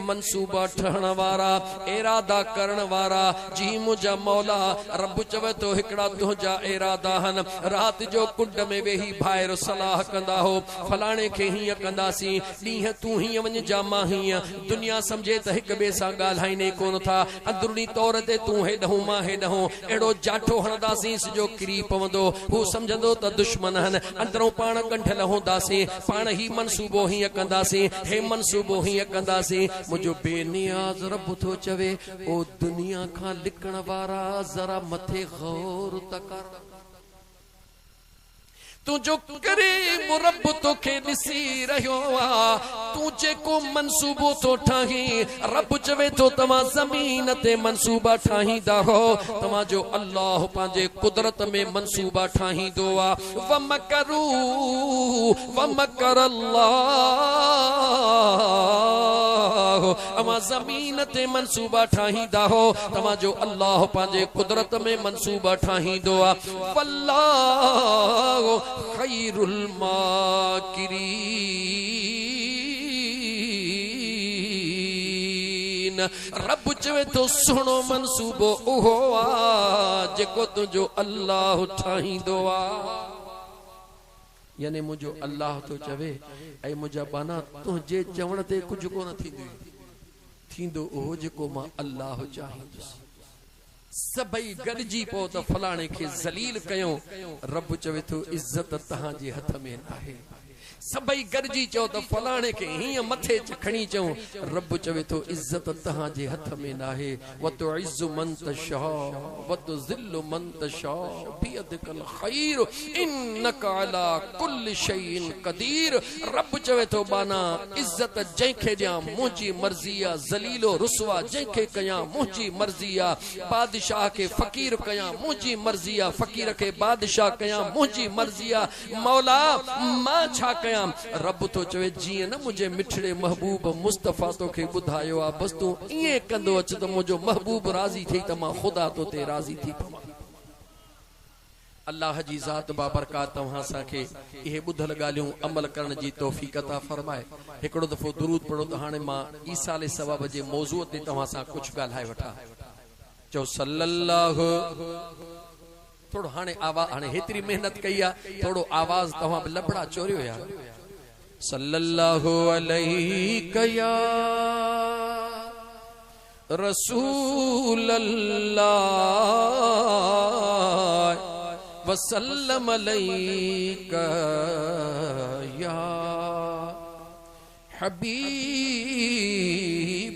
मनसूबा ठहण वारा, इरादा करण वारा जी मुझा मौला। रब चवे तो हिकड़ा तुझा इरादा हन। रात जो कुंड में वेही भायर सलाह कंदा हो, फलाणे के हीअं कंदासीं, ॾींहं तू हीअं वञ जा मां हीअं। दुनिया समझे त हिक ॿिए सां ॻाल्हाईंदे कोन था, अंदरूनी तौर ते तू हेॾहूं मां हेॾहूं, अहिड़ो जाठो हणंदासीं सॼो किरी पवंदो। हू समझंदो त दुश्मन हन, अंदरों पाण कंठल हूंदासीं, पाण ही मनसूबो हीअं कंदासीं, हे मनसूबो हीअं कंदासीं। मुझो बेनियाज रब थो चवे ओ दुनिया खां लिकण वारा जरा मथे गौर त कर। तू जो करे रब तोखे ॾिसी रहियो आ, तू जेको मनसूबो तो ठाही, रब चवे तो तव्हां ज़मीन ते मनसूबा ठाहींदा हो, तव्हां जो अल्लाह पंहिंजे कुदरत में मनसूबा ठाहींदो आ। व मकरू व मकरल्लाह, अवां ज़मीन ते मनसूबा ठाहींदा हो, तव्हां जो अल्लाह पंहिंजे कुदरत में मनसूबा ठाहींदो आ। वल्लाहु खैरुल माकिरीन। रब चवे तो सुनो मनसूबो उहो आ जेको तुझो अल्लाह ठाहींदो आ। यानी मुझो अल्लाह तो चवे ऐं मुझा बाना तुझे चवण ते कुछ कोन थींदो उहो जेको मां अल्लाह चाहींदुसि। सभई गॾिजी पो त फलाणे खे ज़लील कयो, रब चवे तो इज्जत तहां जे हथ में नाहे। सभई गॾिजी चओ त फलाणे खे हीअं मथे खणी चऊं, रब चवे तो इज्जत तहां जे हथ में नाहे। व तुइज़्ज़ु मन तशा व तुज़िल्लु मन तशा बियदिकल खैर इन्नका अला कुल्लि शैइन क़दीर। रब चवे तो बाना इज्जत जंहिंखे ॾियां मुंहिंजी मर्ज़ी आ, ज़लीलो रुसवा जंहिंखे कयां मुंहिंजी मर्ज़ी आ, बादशाह खे फ़कीर कयां मुंहिंजी मर्ज़ी आ, फ़कीर खे बादशाह कयां मुंहिंजी मर्ज़ी आ। मौला मां छा कयां? रब तो चवे जीअं न मुझे मिठड़े महबूब मुस्तफा तोखे ॿुधायो आ, बस तू ईअं कंदो अच त मुंहिंजो महबूब राज़ी थी त मां ख़ुदा तो ते राज़ी थी पवां। अल्लाह जी ज़ात बाबरकात तव्हां असांखे इहे ॿुधल ॻाल्हियूं अमल करण जी तौफ़ीक़ अता फरमाए। हिकिड़ो दफ़ो दुरूद पढ़ो त हाणे मां ईसाले सवाब जे मौज़ूअ ते तव्हां सां कुझु ॻाल्हाए वठां। चओ सल्लल्लाहु, थोड़ो हाणे आवाज़, हाणे हेतिरी मेहनत कई आहे, थोड़ो आवाज़ तव्हां बि लबड़ा चोरियो यार। सल्लल्लाहु अलैका या रसूल अल्लाह वसल्लम अलैका या हबीब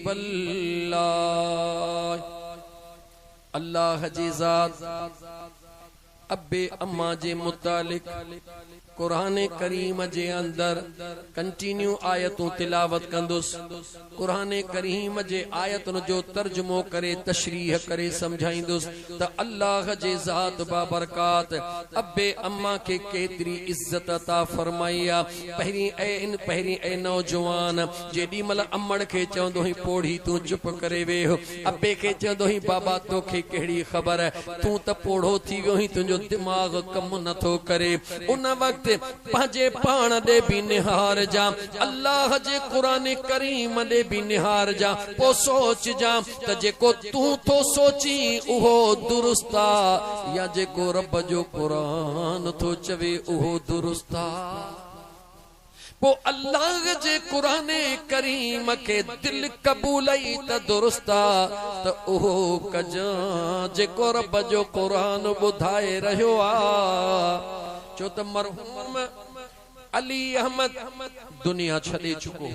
अल्लाह। अल्लाह जी ज़ात अब्बे अम्मा जे मुतालिक कुरान करीम जे अंदर कंटिन्यू आयतूं तिलावत कंदुसि। कुरान करीम जे आयतुन जो तर्जुमो करे तशरीह करे समझाईंदुसि त अल्लाह जे ज़ात बाबरकात अब्बे अम्मा के केतरी इज्जत अता फरमाई आ। पहिरीं ए नौजवान जेडी मल अम्मड़ के चवंदो ही पोड़ी तू चुप करे वेह, अब्बे के चवंदो ही बाबा तोखे केड़ी खबर है, तू त पोड़ो थी वियो ही, तुंहिंजो दिमाग़ कम नथो करे। उन वक्त पंहिंजे पाण ॾे बि निहार जा, अल्लाह जे क़ुरान करीम ॾे बि निहार जा, पोइ सोच जा त जेको तूं थो सोची उहो दुरुस्त आ या जेको रब जो क़ुरान थो चवे उहो दुरुस्त आ। पो अल्लाह जे कुरान करीम के दिल कबूलई त दुरुस्ता त ओहो कजा जेको रब जो कुरान बुधाए रहियो आ। चो त मरहूम अली अहमद दुनिया छॾे चुको,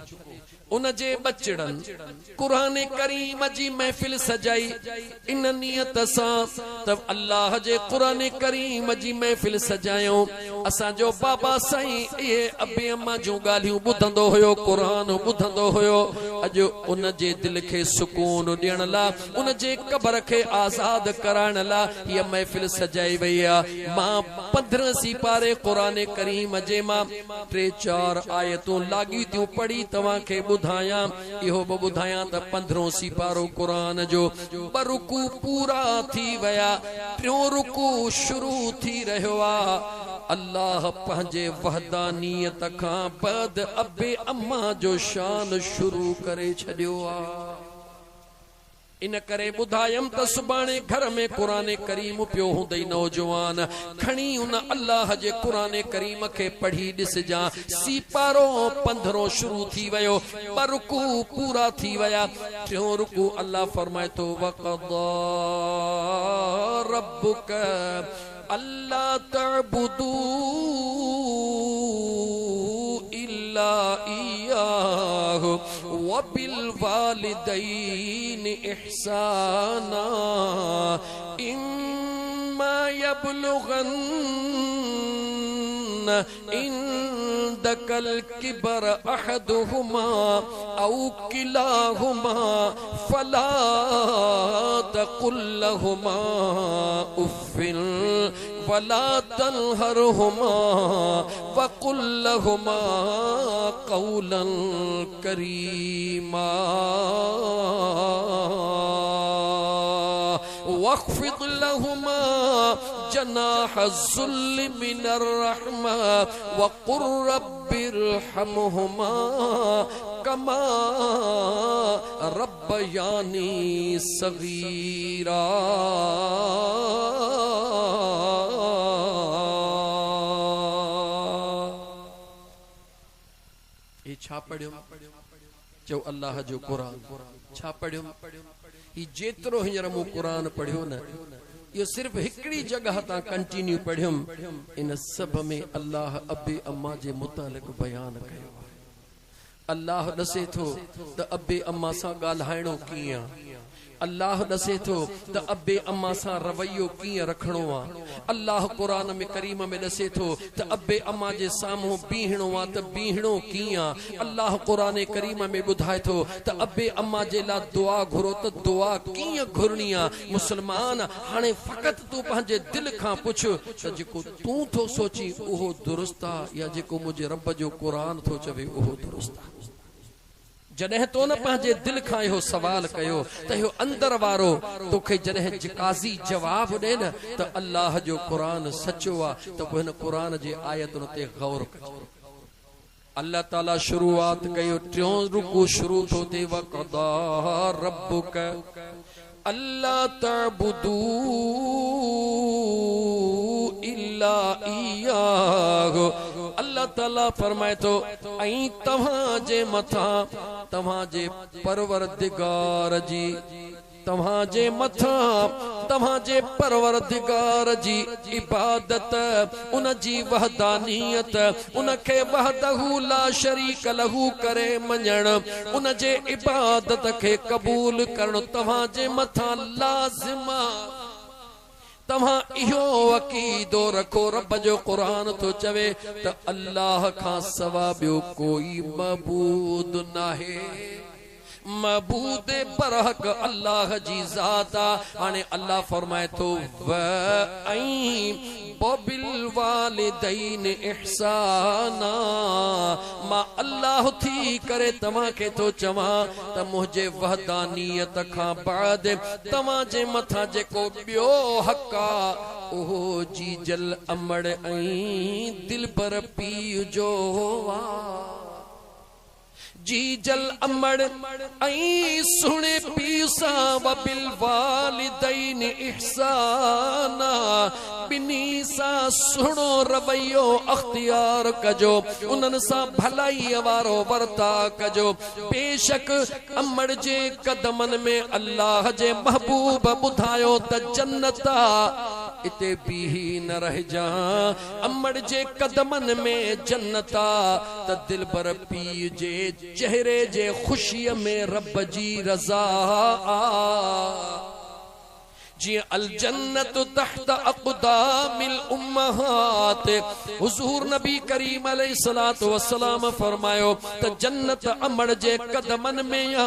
उन जे बचड़न कुरान करीम जी महफिल सजाई इन नियत सां तब अल्लाह जे कुरान करीम जी महफिल सजायो। असा जो बाबा साईं ये अबे अम्मा जो गालियों बुधंदो होयो, कुरान बुधंदो होयो। अजो उन जे दिल के सुकून दियण ला, उन जे कब्र के आजाद कराण ला ये महफिल सजाई वई आ। मां 15 सिपारे कुरान करीम जे मां 3-4 आयतूं लागी थियूं पढ़ी तवां के बुधाया। इहो बुधाया त 15 सिपारो कुरान जो बरुकू पूरा थी वया, 3 रुकू शुरू थी रहियो आ। अल्लाह पंहिंजे वहदानियत खां बाद अबे अम्मा जो शान शुरू करे छॾियो आ। इन करे बुधायम त सुबाणे घर में कुरान करीम पियो हुंदई नौजवान खणी उन अल्लाह जे कुरान करीम के पढ़ी ॾिसजा। सिपारो 15 शुरू थी वयो, रुकू पूरा थी वया, 3 रुकू अल्लाह फरमाए तो वक़दा रब्बुक अल्ला तअबुदू इल्ला इय्याहु व बिल वालिदैन इहसाना इम्मा यबलुगन इंदकल किबर अहदुहुमा औ किलाहुमा फला तकुल लहुमा उफ्फिन वला तनहरहुमा वकुल लहुमा कौलन करीमा वख्फिद लहुमा जनाह ज़ुल्ल मिनर रहमा वक़ुर रब्बिरहमहुमा कमा रब्बयानी सगीरा। ये छा पढ़ियो चो अल्लाह जो कुरान छा पढ़ियो। ये जेतरो हींअर मूं कुरान पढ़ियो न यो सिर्फ हिकड़ी जगह ता कंटिन्यू पढ़ियुम। इन सब में अल्लाह अबे अम्मा जे मुतालिक बयान कयो। अल्लाह दसे थो त अबे अम्मा सा गाल्हाइणो कीअं, अल्लाह दसे थो त अबे अम्मा सा रवैयो कीअं रखणो आ। अल्लाह कुरान में करीम में दसे थो त अबे अम्मा जे साम्हूं बीहणो आ त बीहणो कीअं। अल्लाह कुरान करीम में बुधाए थो त अबे अम्मा जे ला दुआ घुरो त दुआ कीअं घुरणी आ। मुसलमान हाणे फकत तू पंहिंजे दिल खां पुछ त जेको तू थो सोची उहो दुरुस्त आ या जेको मुझे रब जो कुरान थो चवे उहो दुरुस्त आ। जॾहिं तो न पंहिंजे दिल खां इहो सवाल कयो त इहो अंदर वारो तोखे जॾहिं जिकाज़ी जवाब ॾे न त अल्लाह जो कुरान सचो आ त पोइ हिन कुरान जे आयतुनि ते गौर कजो। अल्लाह ताला शुरूआत कयो 3 रुकू शुरू थो थिए वक़दा रब्बुक अल्ला तअबुदू इल्ला इय्याहु। अल्लाह ताला फरमाए तो ऐं तव्हां जे मथां तव्हां जे परवरदिगार जी तव्हां जे मथां तव्हां जे परवरदिगार जी इबादत उन जी वहदानियत उन खे वहदहू ला शरीक लहू करे मञण उन जे इबादत खे कबूल करण तव्हां जे मथां लाज़िम आ। तव्हां इहो अक़ीदो रखो रब जो कुरान तो चवे त अल्लाह खां सवा ॿियो कोई मबूद नाहे। मबूद बरहक अल्लाह जी ज़ात आ। हाणे अल्लाह फरमाए तो व ऐं बिल वालिदैन इहसाना। मां अल्लाह थी करे तव्हां खे तो चवां त मुंहिंजे वहदानियत खां बाद तव्हां जे मथां जेको ॿियो हक़ आ उहो जीजल अमड़ ऐं दिलबर पीउ जो आ। जी जल अमड़ ऐं सुणे पीसा व बिल वालिदैन इहसाना बिनी सा सुनो रवैयो अख्तियार कजो उनन सा भलाई वारो वर्ता कजो बेशक अमड़ जे कदमन में अल्लाह जे महबूब बुधायो त जन्नता इते भी न रह जा अमड़ जे कदमन में जन्नता त दिल बर पी जे चेहरे जे खुशी में रब जी रजा जी अल जन्नत तहत अक़दामिल उम्महात हुजूर नबी करीम अलैहिस्सलातु वस्सलाम फरमायो त जन्नत अमड़ जे कदमन में या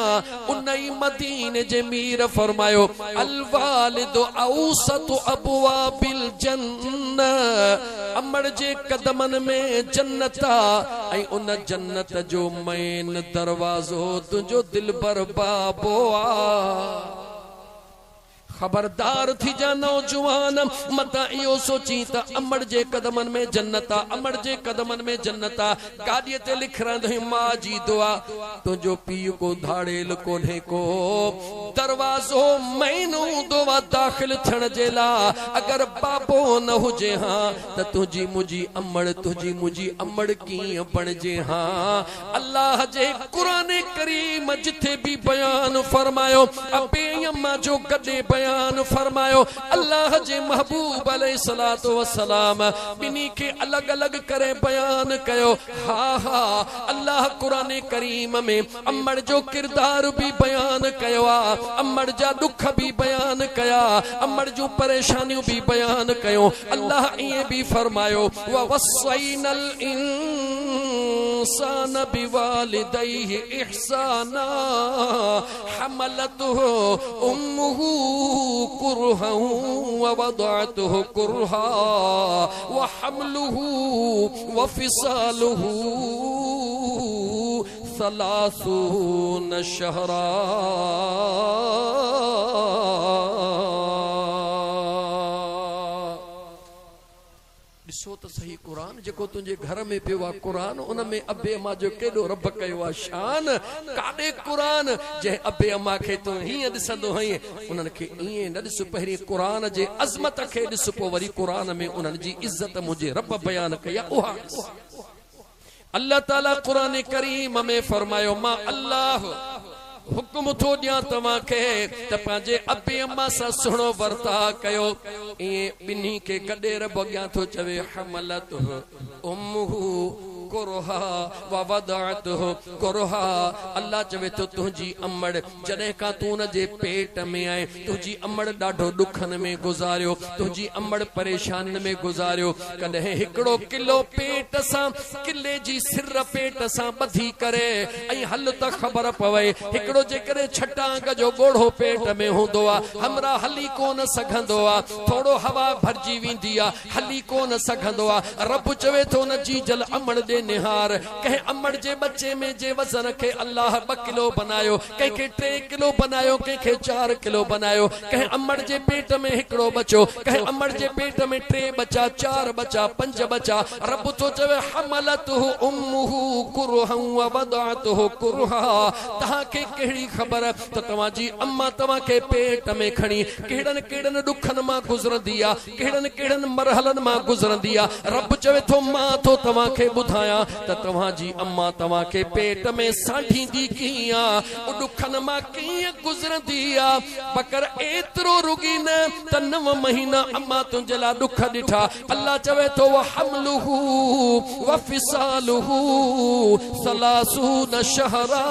उनई मदीने जे मीर फरमायो अल वालिद औसत अबवाबिल जन्नह अमड़ जे कदमन में जन्नता ऐं उन जन्नत जो मेन दरवाजो तुझो दिल बर बाबो आ खबरदार थी जा नौजवान मता इहो सोची त अमड़ जे कदमन में जन्नता अमड़ जे कदमन में जन्नता गाड़ीअ ते लिखरंदो मां जी दुआ तुझो पीउ को धाड़ेल कोन्हे को दरवाजो मैनू दुआ दाखिल थियण जे ला अगर बाबो न हुजे हां त तुझी मुझी अमड़ कीअं बणजे हां अल्लाह जे कुरान करीम जिथे भी बयान फरमायो अबे अम्मा जो गडे बयान फरमायो अल्लाह जे महबूब अलैहिस्सलातु वस्सलाम बिनी के अलग अलग करे बयान कयो हा हा अल्लाह कुरान करीम में अमड़ जो किरदार भी बयान कयो आ अमड़ जा दुख भी बयान कया अमड़ जो परेशानियों भी बयान कयो अल्लाह ये भी फरमायो व वस्सैनल इंसान बिवालिदैहि इहसाना हमलतहु उम्मुहु कुरहा व वदअतहु कुरहा व हमलुहु व फिसालुहु 30 शहरा तो सही कुरान जो तुझे घर में पियो कुरान उन में अबे अम्मा जो केडो रब कयो शान काडे कुरान जे अबे अम्मा के तू ही दिसंदो है उनन के इए न दिस पहिरी कुरान जे अजमत के दिस पो वरी कुरान में उनन जी इज्जत मुझे रब बयान कया ओहा अल्लाह ताला कुरान करीम में फरमायो मा अल्लाह हुक्म थो दिया तमा के त पंहिंजे अबे अम्मा सां सुहिणो वर्ता कयो ईअं ॿिन्ही के कॾहिं रब अॻियां थो चवे हमलत उम्मुहु कुरहा व वदअतहु कुरहा अल्लाह चवे तो तुझी अमड़ जॾहिं का तू न जे पेट में आए तुझी अमड़ ॾाढो दुखन में गुज़ारियो तुझी अमड़ परेशानियुनि में गुज़ारियो कॾहिं हिकिड़ो किलो पेट सां किले जी सिर पेट सां ॿधी करे ऐं हल त ख़बर पवे हिकिड़ो जेकॾहिं छटांग जो ॻोढ़ो पेट में हूंदो आहे हमरा हली कोन सघंदो आहे थोरो हवा भरिजी वेंदी आहे हली कोन सघंदो आहे रब चवे थो न जी जल अमड़ दे निहार कहे अमड़ जे बच्चे में जे वजन के अल्लाह 2 किलो बनायो के 3 किलो बनायो के 4 किलो बनायो कहे अमड़ जे पेट में हिकड़ो बच्चो कहे अमड़ जे पेट में 3 बच्चा 4 बच्चा 5 बच्चा रब तो चवे हमलतहु उम्मुहु कुरहा व वदअतहु कुरहा तहा के केड़ी खबर त तवा जी अम्मा तवा के पेट में खणी केड़न केड़न दुखन मा गुजरंदी आ केड़न केड़न मरहलन मा गुजरंदी आ रब चवे थो मां तो तवा के बुधाया त तवा जी अम्मा तवा के पेट में साढींदी किया दुखन मा किया गुजरंदी आ बकर एतरो रुगी न त 9 महीना अम्मा तुंजे ला दुख दिठा अल्लाह चवे तो व हमलुहु व फिसालुहु 30 शहरा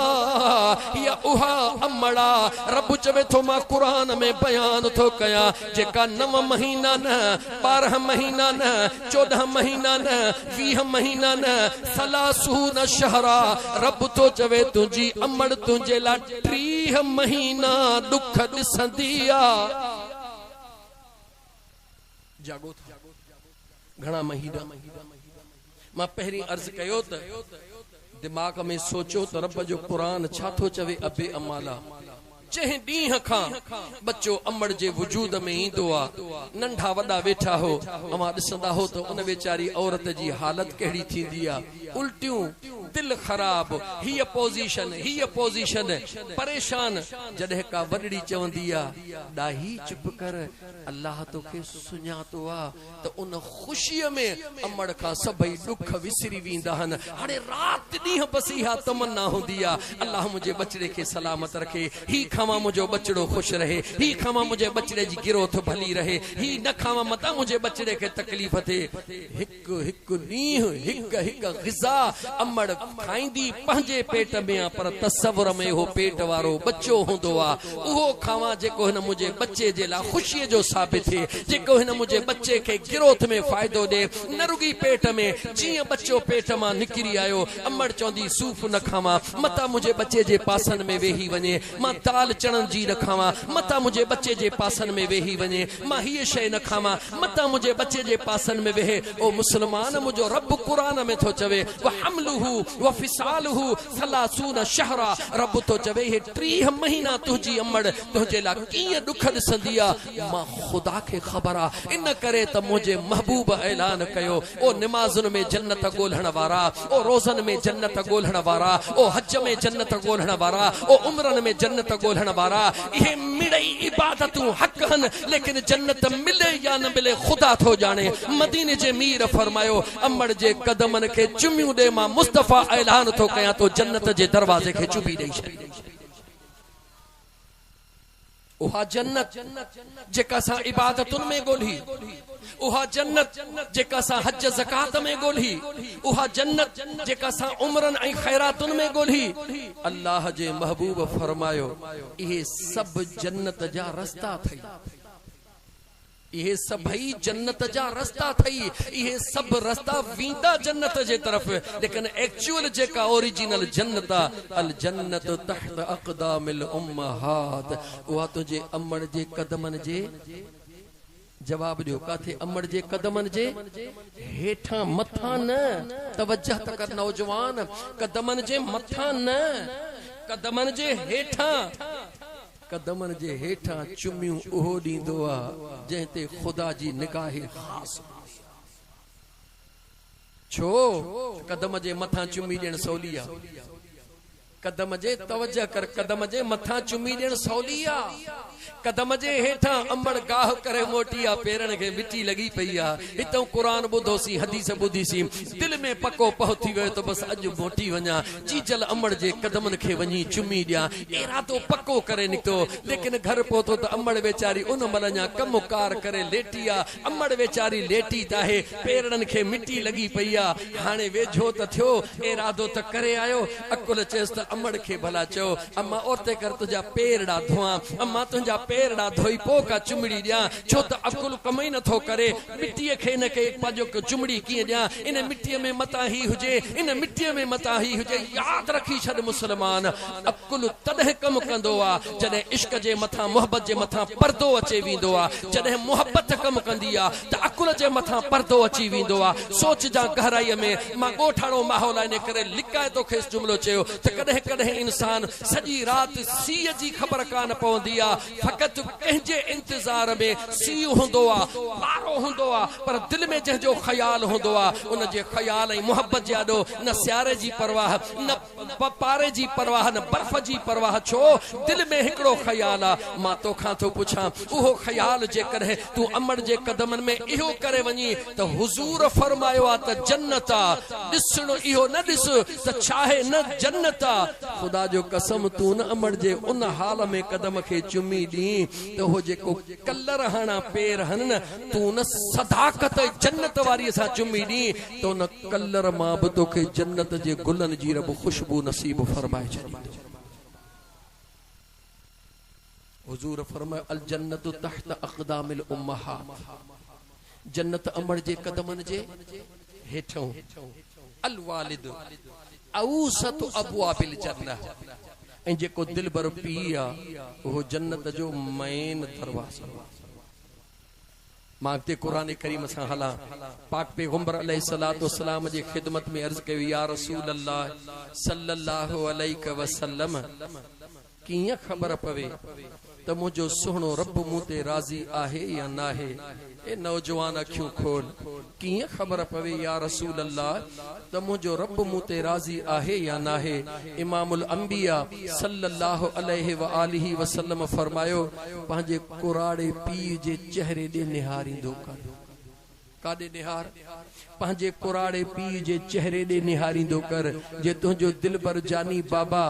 या उहा अम्मड़ा रब चवे तो मा कुरान में बयान तो कया जेका 9 महीना न 12 महीना न 14 महीना न 20 महीना न 30 शहरा रब तो चवे तुझी अमड़ तुझे ला 30 महीना दुख दिसंदी आ जागो था घणा महीना मां पहिरी अर्ज कयो त दिमाग में सोचो त रब जो कुरान छा थो चवे अबे अमाला जंहिं ॾींहं खां बच्चो अमड़ जे वजूद में ईंदो आहे नंढा वॾा वेठा हो अमा ॾिसंदा हो त उन वेचारी औरत जी हालत कहिड़ी थींदी आहे उल्टियूं दिल खराब, ही पोजीशन परेशान। जॾहिं का वॾड़ी चवंदी आहे ॾाही चुप कर, अल्लाह तोखे सुञातो आहे, त उन ख़ुशीअ में अमड़ खां सभई दुख विसरी वेंदा आहिनि। हाणे राति ॾींहं बस इहा तमन्ना हूंदी आहे, अल्लाह मुंहिंजे बचड़े खे सलामत रखे, ही खावां मुंहिंजो बचड़ो ख़ुशि रहे, ही खावां मुंहिंजे बचड़े जी गिरोथ भली रहे, ही न खावां मतां मुंहिंजे बचड़े खे तकलीफ़ थिए। हिकु हिकु ॾींहुं हिकु हिकु ग़िज़ा अमड़ खाईंदी पंहिंजे पेट में आहे, पर तसव्वुर में हो पेट वारो बच्चो हूंदो आहे, उहो खावां जेको हिन मुंहिंजे बच्चे जे लाइ ख़ुशीअ जो साबित थिए, जेको हिन मुंहिंजे बच्चे खे गिरोथ में फ़ाइदो ॾे। न रुगी पेट में, जीअं बच्चो पेट मां निकिरी आयो, अमड़ चवंदी सूफ़ न खावां, मतां मुंहिंजे बच्चे जे पासनि में वेही वञे, मां दाल चणनि जी न खावां, मतां मुंहिंजे बच्चे जे पासनि में वेही वञे, मां हीअ शइ न खावां, मतां मुंहिंजे बच्चे जे पासनि में वेहे। ओ मुस्लमान, मुंहिंजो रब क़ुरान में थो चवे व हमलुहु व फिसालुहु सलासून शहरा, रब थो चवे हे 30 महीना तुंहिंजी अमड़ तुंहिंजे लाइ कीअं ॾुख ॾिसंदी आहे, मां ख़ुदा खे ख़बर आहे। इन करे त मुंहिंजे महबूब ऐलान कयो, ओ निमाज़ुनि में जन्नत ॻोल्हण वारा, ओ रोज़नि में जन्नत ॻोल्हण वारा, ओ हज में जन्नत ॻोल्हण वारा, ओ उम्रनि में जन्नत ॻोल्हण वारा, इहे मिड़ई इबादतूं हक़ आहिनि, लेकिन जन्नत मिले या न मिले ख़ुदा थो ॼाणे। मदीने जे मीर फरमायो, अमड़ जे कदमनि खे चुमियूं ॾे, मां मुस्तफ़ा ऐलान थो कयां तो जन्नत जे दरवाज़े खे चुमी ॾेई छॾी। उहा जन्नत जेका असां इबादतुनि में ॻोल्ही, उहा जन्नत जेका असां हज ज़कात में ॻोल्ही, उहा जन्नत जेका असां उम्रनि ऐं ख़ैरातुनि में ॻोल्ही, अल्लाह जे महबूब फरमायो इहे सभु जन्नत जा रस्ता थई, इहे सभई जन्नत जा रस्ता थई, इहे सभु रस्ता वेंदा जन्नत जे तरफ़। लेकिन एक्चुअल जेका ओरिजिनल जन्नत आहे, अल जन्नत तहत अक़दामिल उम्महात, उहा तुंहिंजे अमड़ जे कदमनि जे, जवाब ॾियो काथे, अमड़ जे कदमनि जे हेठां मथां न, तवज्जह त कर नौजवान, कदमनि जे मथां न, कदमनि जे हेठां, कदमनि जे हेठां चुमियूं उहो ॾींदो आहे जंहिं ते ख़ुदा जी निगाह ख़ास। छो कदम जे मथां चुमी ॾियण सवली आहे, कदम जे तवज्जह कर, कदम जे मथां चुमी ॾियण सवली आहे, कदम जे हेठां अमड़ गाह करे मोटी आहे, पेरनि खे मिटी लॻी पई आहे। हितां क़ुरान ॿुधोसीं, हदीस ॿुधीसीं, दिलि में पको पहो थी वियो त बसि अॼु मोटी वञा, चीचल अमड़ जे कदमनि खे वञी चुमी ॾियां, इरादो पको करे निकितो। लेकिन घर पहुतो त अमड़ वेचारी उन महिल अञा कमु कार करे लेटी आहे, अमड़ वेचारी लेटी त आहे, पेरनि खे मिटी लॻी पई आहे। हाणे वेझो त थियो, इरादो त करे आयो, अकुल चयसि त अमड़ खे भला चयो, अम्मा औरते कर तुंहिंजा पेर ॾा धोआं, अम्मा तुंहिंजा पेर ॾा धोई पोइ का चुमड़ी ॾियां, छो त अकुल कम ई नथो करे, मिटीअ खे हिन खे पंहिंजो चुमड़ी कीअं ॾियां, इन मिटीअ में मतां ही हुजे, इन मिटीअ में मतां ही हुजे। यादि रखी छॾ मुस्लमान, अकुल तॾहिं कमु कंदो आहे जॾहिं इश्क जे मथां, मोहबत जे मथां पर्दो अचे वेंदो आहे। जॾहिं मोहबत कमु कंदी आहे त अकुल जे मथां पर्दो अची वेंदो आहे। सोच जा गहराईअ में, मां ॻोठाणो माहौल आहे, इन करे लिकाए तो खेसि जुमिलो चयो त कॾहिं कॾहिं इंसान सॼी राति सीअ जी ख़बर कान पवंदी आहे, फ़क़ति कंहिंजे इंतज़ार में सीउ हूंदो आहे, पारो हूंदो आहे, पर दिलि में जंहिंजो ख़याल हूंदो आहे, उन जे ख़याल ऐं मोहबत जे आॾो न सियारे जी परवाह, न पारे जी परवाह, न बर्फ़ जी परवाह। छो दिलि में हिकिड़ो ख़याल आहे। मां तोखां थो पुछां, उहो ख़याल जेकॾहिं तूं अमड़ जे कदमनि में इहो करे वञी त हुज़ूर फरमायो आहे त जन्नत आहे, ॾिसणो इहो न ॾिस त छाहे न जन्नत आहे। ख़ुदा जो कसम, तूं न अमड़ जे उन हाल में कदम खे चुमी ॾी त हो जेको कलर हणा पेर हन न, तूं न सदाकत जन्नत वारीअ सां चुमी ॾी त उन कलर मां बि तोखे जन्नत जे गुलनि जी रब ख़ुशबू नसीब फरमाए छॾींदो। हुज़ूर फरमायो अल जन्नत तहत अक़दामिल उम्महात, जन्नत अमड़ जे कदमनि जे हेठों। अल वालिद औसत अबवाबिल जन्नह, ऐं जेको दिलबर पी आहे उहो जन्नत जो मेन दरवाज़ो। मां अॻिते क़ुरान करीम सां हलां, पाक पैगंबर अलैहिस्सलातु वस्सलाम जी ख़िदमत में अर्ज़ कयो, या रसूल अल्लाह सल्लल्लाहु अलैहि वसल्लम, कीअं ख़बर पवे त मुझो सुहणो रब मूं ते राज़ी आहे या नाहे। ए नौजवान अखियूं खोल, किए खबर पवे या रसूल अल्लाह त मुझो रब मूं ते राज़ी आहे या नाहे। इमामुल अंबिया सल्लल्लाहु अलैहि व आलिहि वसल्लम फरमायो, पंहिंजे कुराड़े पीउ जे चेहरे ॾे निहारींदो कर। काॾे निहार? पंहिंजे कुराड़े पीउ जे चेहरे ॾे निहारींदो कर। जे तुंहिंजो दिलबर जानी बाबा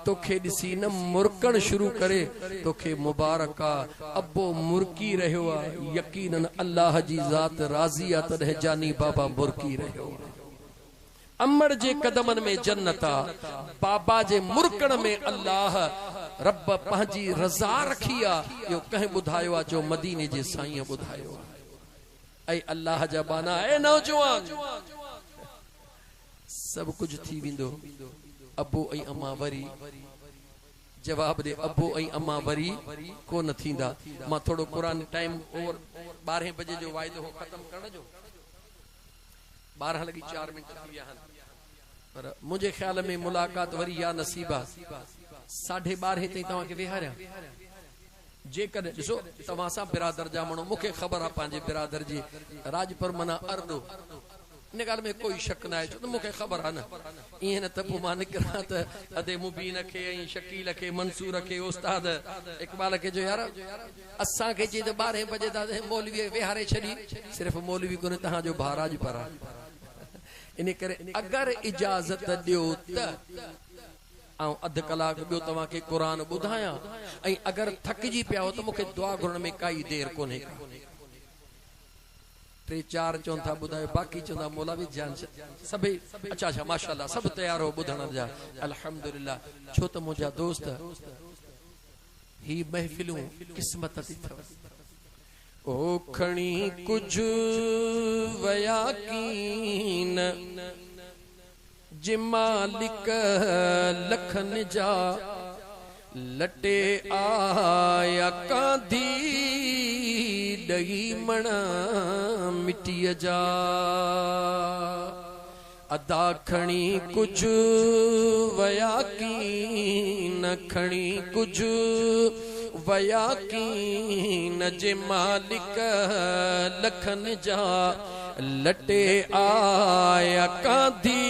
तोखे ॾिसी न मुरकण शुरू करे, तोखे मुबारक आ, अब्बो मुरकी रहियो आहे, यकीनन अल्लाह जी ज़ात राज़ी आहे तॾहिं जानी बाबा मुरकी रहियो आहे। अमर जे कदमन में जन्नत आ, बाबा जे मुरकण में अल्लाह रब पंहिंजी रज़ा रखी आ। इहो कंहिं ॿुधायो आहे जो मदीने जे साईं ॿुधायो आहे। ऐ अल्लाह जा बाना, ऐ नौजवान, सब कुछ थी विंदो, अबो ऐं अम्मा वरी जवाब दे, अबो ऐं अम्मा वरी कोन थींदा। मां थोड़ो कुरान टाइम ओवर 12 बजे जो वाइदो हो खत्म करण जो, 12 लगी 4 मिनट थी विया आहिनि, पर मुझे ख्याल में मुलाकात वरी या नसीबा 12:30 ताईं तव्हांखे वेहारिया। जेकर ॾिसो तव्हां सां बिरादर जा माण्हू, मूंखे ख़बर आहे पंहिंजे बिरादर जी राजपर मना अर्दो, इन ॻाल्हि में कोई शक न आहे, छो त मूंखे ख़बर आहे न। ईअं न त पोइ मां निकिरां त अदे मुबीन खे ऐं शकील खे मंसूर खे उस्ताद इक़बाल खे जो यार असांखे चई त 12 बजे था मौलवी वेहारे छॾी, सिर्फ़ु मौलवी कोन्हे तव्हांजो भाराज पर आहे। इन करे अगरि इजाज़त ॾियो त ऐं अधु कलाक ॿियो तव्हांखे क़ुरान ॿुधायां, ऐं अगरि थकिजी पिया हो त मूंखे दुआ घुरण में काई देर कोन्हे। 3-4 चवनि था ॿुधायो, बाक़ी चवंदा मौलवी जान सभई अच्छा अच्छा माशाअल्लाह सभु तयार हो ॿुधण जा, अल्हम्दुलिल्लाह। छो त मुंहिंजा दोस्त ही महफ़िलूं क़िस्मत थी अथव। ओ खणी कुझु वया कीन जे मालिक लखन जा, लटे आया कांधी ॾही मण मिटीअ जा। अदा खणी कुझु वया कीन, खणी कुझु वया कीन जे मालिक लखन जा, लटे आया कांधी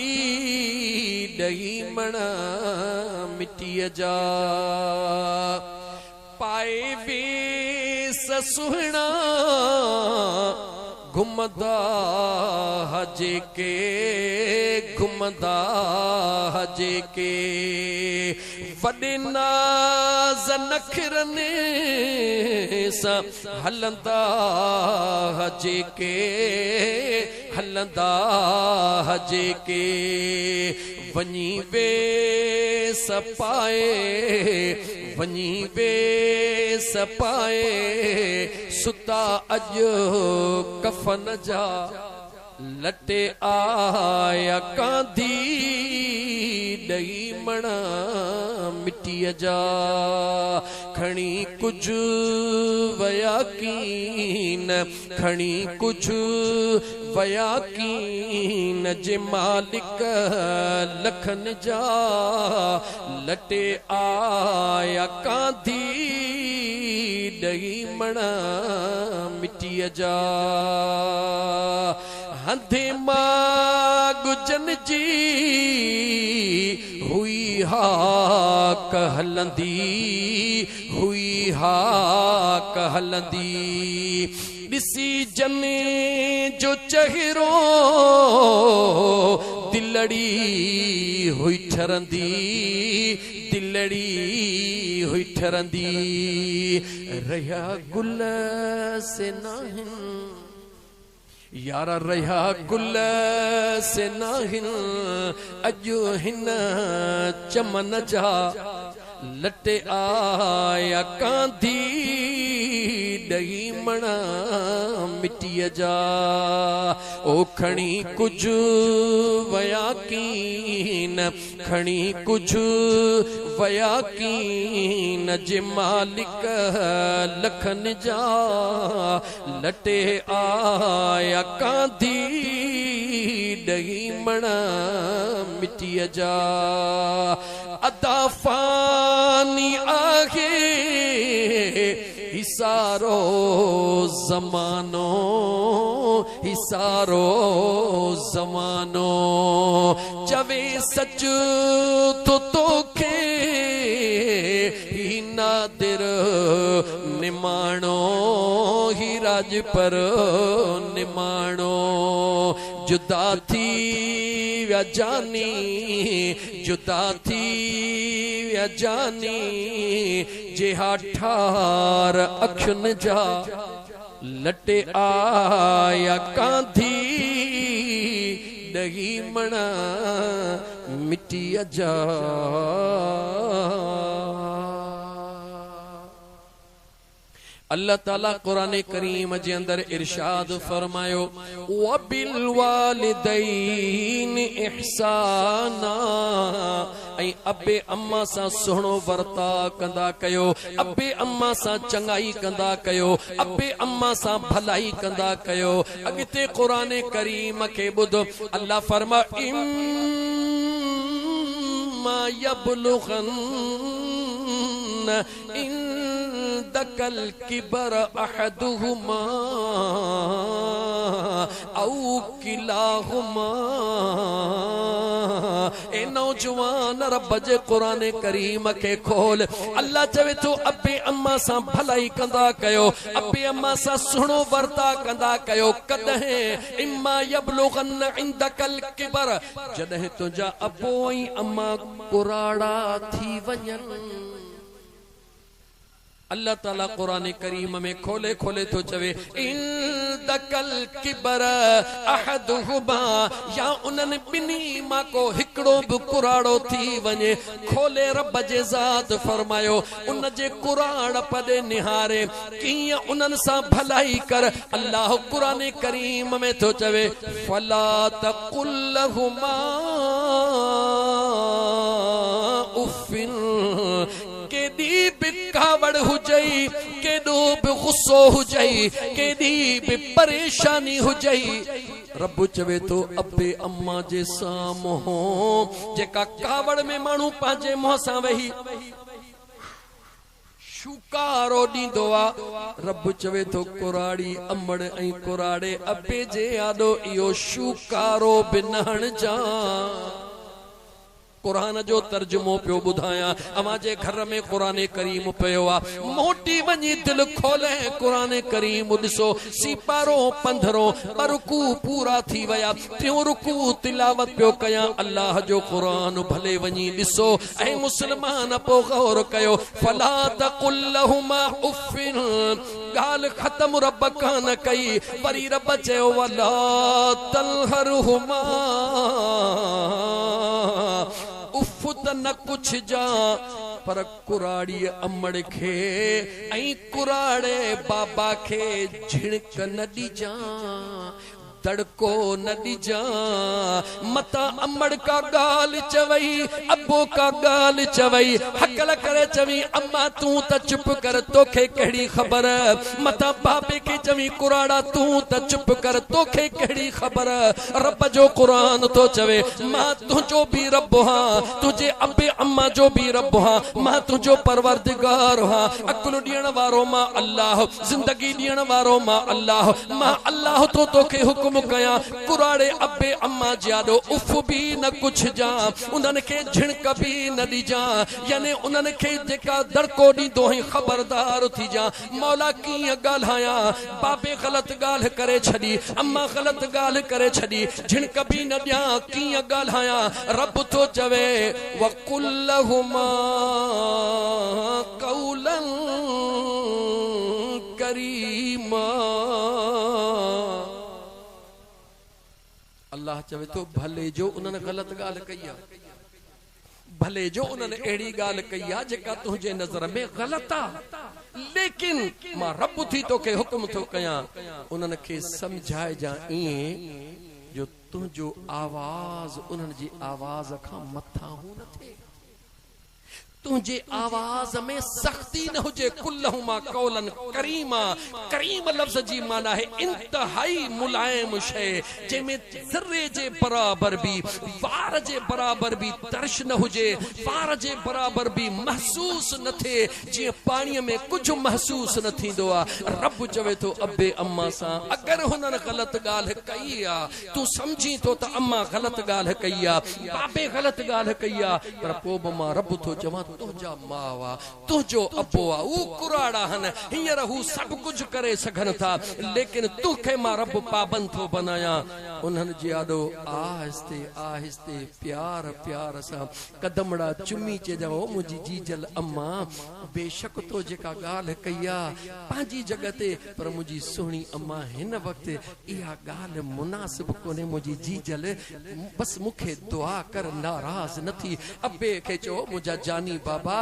ॾही मण मिटीअ जा। पाए वेस सुहिणा घुमदा जेके, घुमदा जेके, वॾे नाज़ नखरनि सां हलंदा जेके, हलंदा जेके, वञी वेस पाए, वञी वेस पाए, सुता अॼु कफन जा, लटे आया कांधी ॾही मण मिटीअ जा। खणी कुझु वया कीन, खणी कुझु वया कीन जे मालिक लखन जा, लटे आया कांधी ॾही मण मिटीअ जा। हंधे मागुजन जी हुई हाक हलंदी, हुई हाक हलंदी, ॾिसी जने जो चहिरो दिलड़ी हुई ठरंदी, दिलड़ी हुई ठरंदी। रहिया गुल से नाहिन यारा, रहिया गुल से नाहिन अॼु हिन चमन जा, लटे आया कांधी ॾही मण मिटीअ जा। ओ खणी कुझु वया कीन, खणी कुझु वया कीन जे मालिक लखन जा, लटे आया कांधी ॾही मण मिटीअ जा। अदा फानी आहे हिसारो ज़मानो हिसारो ज़मानो चवे सच तो तोखे ही नादिर निमाणो ही राज पर निमाणो जुदा थी व्या जानी जुदा थी व्या जानी जेहा ठार अखियुनि जा लटे आया कांधी डही मणा मिट्टी जा अल्लाह ताला कुरान करीम जे अंदर इरशाद फरमायो वबिल वालिदैन इहसाना ऐं अबे अम्मा सा सुहिणो वर्ता कंदा कयो अबे अम्मा सा चंगाई कंदा कयो अबे अम्मा सा भलाई कंदा कयो अॻिते कुरान करीम खे ॿुध अल्लाह फरमा इम्मा यबलुगन दकल किबर अहदुहुमा औ किलाहुमा ए नौजवान रब जे कुरान करीम के खोल अल्लाह चवे तो अबे अम्मा सा भलाई कंदा कयो अबे अम्मा सा सुहिणो वर्ता कंदा कयो कदहें इम्मा यबलुगन इंदकल किबर जदहें तुंहिंजा अबो ऐं अम्मा कुराड़ा थी वञनि अल्लाह ताला कुरान करीम में खोले खोले तो चवे इंदकल किबर अहदुहुमा या उन्हनि बिनी मां को हिकड़ो भी कुराड़ो थी वने खोले रब जे ज़ात फरमायो उन जे कुराड़ पदे निहारे किया उन्हनि सा भलाई कर अल्लाह कुरान करीम में तो चवे फला तकुल लहुमा उफ़िन केडी बिकावड़ हुजई केडो भी गुस्सो हुजई केडी भी परेशानी हुजई रब चवे तो अबे अम्मा जे सामो जेका कावड़ में मानू पांजे मुंह सां वेही शुकारो दींदो आ रब चवे तो कुराड़ी अमड़ ऐं कुराड़े अबे जे आडो इहो शुकारो बिनहण जा कुरान जो तर्जुमो पियो बुधाया अमा जे घर में कुरान करीम पियो आ मोटी वनी दिल खोले कुरान करीम दिसो सिपारो पंधरो रुकू पूरा थी वया त्यो रुकू तिलावत पियो कया अल्लाह जो कुरान भले वनी दिसो ऐ मुसलमान पो गौर कयो फला तकुल लहुमा उफ़िन गाल खत्म रब कान कई वरी रब चयो वला तलहरुहुमा उफ त न कुछ जा पर कुराड़ी अमड़ खे ऐं कुराड़े बाबा खे झिणक न ॾिजा तड़को न ॾिजा मता अमड़ का गाल चवई अबो का गाल चवई हकल करे चवी अम्मा तू त चुप कर तोखे कहिड़ी ख़बर मता बाबे के चवी कुराड़ा तू त चुप कर तोखे कहिड़ी ख़बर रब जो कुरान तो चवे मां तुझो भी रब हां तुझे अबे अम्मा जो भी रब हां मां तुझो परवरदिगार हां अकुल ॾियण वारो मां अल्लाह जिंदगी ॾियण वारो मां अल्लाह तो तोखे हुक्म कया कुराड़े अबे अम्मा जाडो उफ भी न कुछ जा उन्हनि के झिणक भी न ॾिजा यानी उन्हनि के जेका दड़को ॾींदो है खबरदार थी जा मौला कीअं ॻाल्हाया बाबे ग़लत ॻाल्हि करे छॾी अम्मा ग़लत ॻाल्हि करे छॾी झिणक भी न ॾियां कीअं ॻाल्हाया रब तो चवे वकुल लहुमा कौलन करीमा अल्लाह चवे तो भले जो उन्होंने गलत गाल कही भले जो उन्होंने अड़ी गाल कही जेका तुझे नजर में गलत आ लेकिन मां रब थी तो के हुक्म तो कया उन्होंने के समझाए जा इए जो तुझो आवाज उन्होंने जी आवाज का मथा हो न थे तुझे आवाज में सख्ती न हुजे, कुल्लहुमा कौलन करीमा। करीम लफ्ज जी माना है इंतहाई मुलायम शय, जंहिंमें ज़र्रे जे बराबर भी, वार जे बराबर भी तर्श न हुजे, वार जे बराबर भी महसूस न थे, जीअं पाणीअ में कुछ महसूस न थींदो आहे। रब चवे थो अबे अम्मा सां, अगर हुननि ग़लत ॻाल्हि कई आहे, तूं सम्झी थो त अम्मा ग़लत ॻाल्हि कई आहे, बाबे ग़लत ॻाल्हि कई आहे, पर पोइ बि मां रब थो चवां तुझा मावा, तुझो अबो आ, ऊ कुराड़ा हन, हींअर हू सब कुछ करे सघन था, लेकिन तोखे मां रब पाबंद थो बनाया। उन्हनि जे आॾो आहिस्ते आहिस्ते प्यार प्यार सां कदमड़ा चुमी चइजां, ओ मुंहिंजी जीजल अम्मा, बेशक तो जेका ॻाल्हि कई आहे पंहिंजी जॻह ते, पर मुंहिंजी सुहिणी अम्मा हिन वक़्तु इहा ॻाल्हि मुनासिब कोन्हे, मुंहिंजी जीजल बस मूंखे दुआ कर, नाराज़ न थी। अबे खे चओ मुंहिंजा जानी बाबा,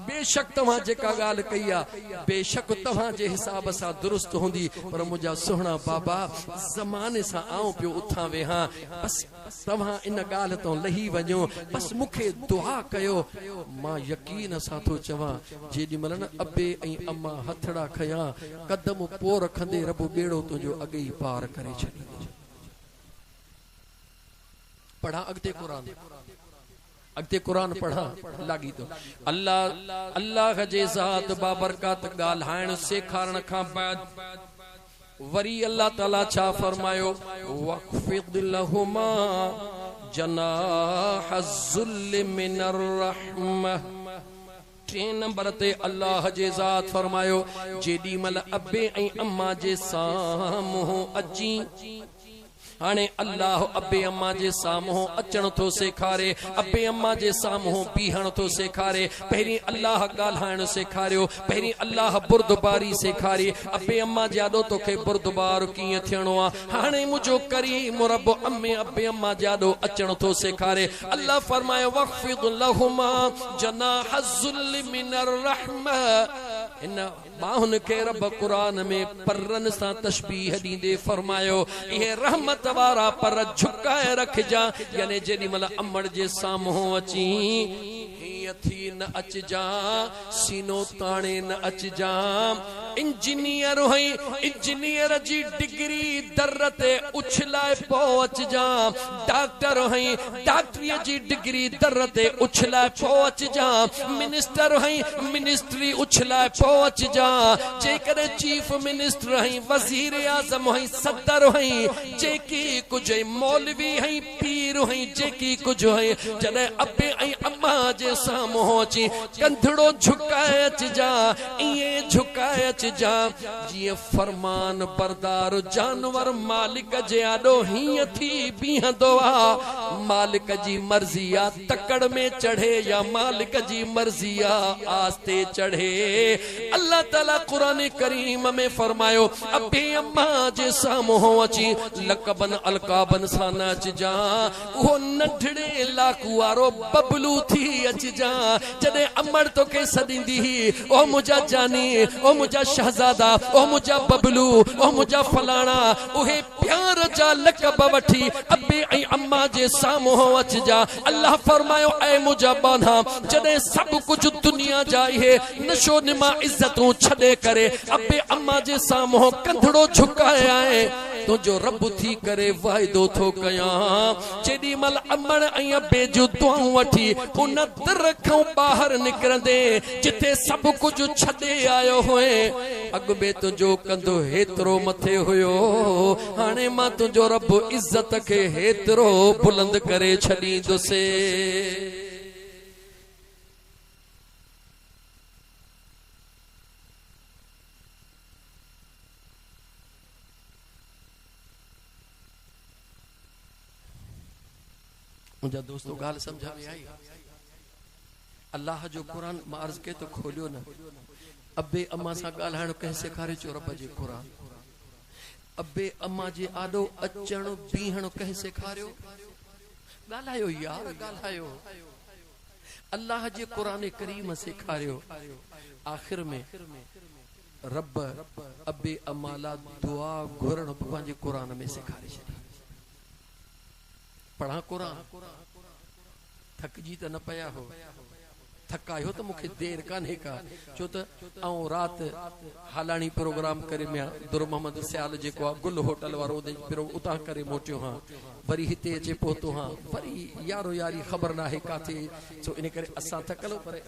बेशक तव्हां जेका ॻाल्हि कई आहे बेशक तव्हां जे हिसाब सां दुरुस्त हूंदी, पर मुंहिंजा सुहिणा बाबा ज़माने सां आऊं पियो उथां वेहां, बस तव्हां इन ॻाल्हि तो लही वञो, बस मूंखे दुआ कयो। मां यकीन सां थो चवां, जेॾी महिल न अबे ऐं अम्मा हथड़ा खयां, कदम पोइ रखंदे रब ॿेड़ो तुंहिंजो अॻे ई पार करे छॾींदो। पढ़ा अॻिते क़ुरान, अॻिते क़ुरान पढ़ा लागी तो। अल्लाह अल्लाह जे ज़ात बाबरकत ॻाल्हाइण सेखारण खां बाद वरी अल्लाह ताला छा फरमायो, वक़्फ़िद लहुमा जनाह ज़ुल्ल मिनर रहमह। 3 नंबर ते अल्लाह जे ज़ात फरमायो, जेॾी महिल अबे ऐं अम्मा जे साम्हूं अची, हाणे अल्लाह अबे अम्मा जे साम्हूं अचण थो सेखारे, अबे अम्मा जे साम्हूं बीहण थो सेखारे। पहिरीं अल्लाह ॻाल्हाइण सेखारियो, पहिरीं अल्लाह बुर्दबारी सेखारी, अबे अम्मा जाॾो तोखे बुर्दबार कीअं थियणो आहे। हाणे मुंहिंजो करीम रब अबे अम्मा जाॾो अचण थो सेखारे। अल्लाह फरमायो, वक़्फ़िद लहुमा जनाह ज़ुल्ल मिनर रहमह। इन बाहुन के रब कुरान में परन सां तशबीह ॾींदे फरमायो, इहे रहमत वारा पर झुकाए रखजा, यानी जेॾी महिल अमड़ जे साम्हूं अची थी न अचजा, सीनो ताणे न अचजा। इंजीनियर हुई, इंजीनियर जी डिग्री दर ते उछलाए पो अचजा। डॉक्टर हुई, डॉक्टरीअ जी डिग्री दर ते उछलाए पो अचजा। मिनिस्टर हुई, मिनिस्ट्री उछलाए पो अचजा। जेकॾहिं चीफ मिनिस्टर हुई, वज़ीर आज़म हुई, सदर हुई, जेकी कुझु मौलवी हुई, पीर हुई, जेकी कुझु हुई, जॾहिं अबे ऐं अम्मा जे साम्हूं अची कंधड़ो झुकाए अचजा, ईअं झुकाए अचजा जीअं फरमान बरदार जानवर मालिक जे आॾो हीअं थी बीहंदो आहे। मालिक जी मर्ज़ी आहे तकड़ में चढ़े या मालिक जी मर्ज़ी आहे आस्ते चढ़े। अल्लाह ताला कुरान करीम में फरमायो, अबे अम्मा जे साम्हूं अची लक़बन अलक़ाबन सां न अचजा, उहो नंढड़े लाकू वारो बबलू थी अचजा। जॾहिं अमड़ तोखे सॾींदी, ओ मुंहिंजा जानी, ओ मुंहिंजा शहज़ादा, ओ मुंहिंजा बबलू, ओ मुंहिंजा फलाणा, उहे प्यार जा लक़ब वठी अबे ऐं अम्मा जे साम्हूं अचजा। अल्लाह फरमायो, ऐ मुंहिंजा बाना, जॾहिं सभु कुझु दुनिया जा इहे नशो निमा इज़तूं छॾे करे अबे अम्मा जे साम्हूं कंधड़ो झुकाए आए, तुंहिंजो रब थी करे वाइदो थो कयां, जेॾी महिल अमड़ ऐं अबे जूं दुआऊं वठी उन दर खां ॿाहिरि निकिरंदे जिथे सभु कुझु छॾे आयो हुए, अॻु में तुंहिंजो कंधो हेतिरो मथे हुयो, हाणे मां तुंहिंजो रब इज़त खे हेतिरो बुलंद करे छॾींदुसि। मुंहिंजा दोस्तों ॻाल्हि सम्झ में आई? अल्लाह जो क़ुरान मां अर्ज़ के तो खोलियो न, अबे अम्मा सां ॻाल्हाइण कंहिं सेखारे चो? रब जे क़ुरान। अबे अम्मा जे आॾो अचण बीहण कंहिं सेखारियो? ॻाल्हायो यार, ॻाल्हायो। अल्लाह जे क़ुरान करीम सेखारियो। आख़िर में रब अबे अम्मा ला दुआ घुरण पंहिंजे क़ुरान में सेखारे छॾी। पढ़ा क़ुरान, थकजी त न पिया हो? थकायो तो मुखे देर कान्हे का छो त आऊं रात हालानी प्रोग्राम करे मैं दुर मोहम्मद सियाल जेको आ गुल होटल वारो फिर उतां करे मोटियो हां वरी हिते अचे पहुतो हां वरी यारो यारी खबर ना है काथे सो इन करे असां थकलो पर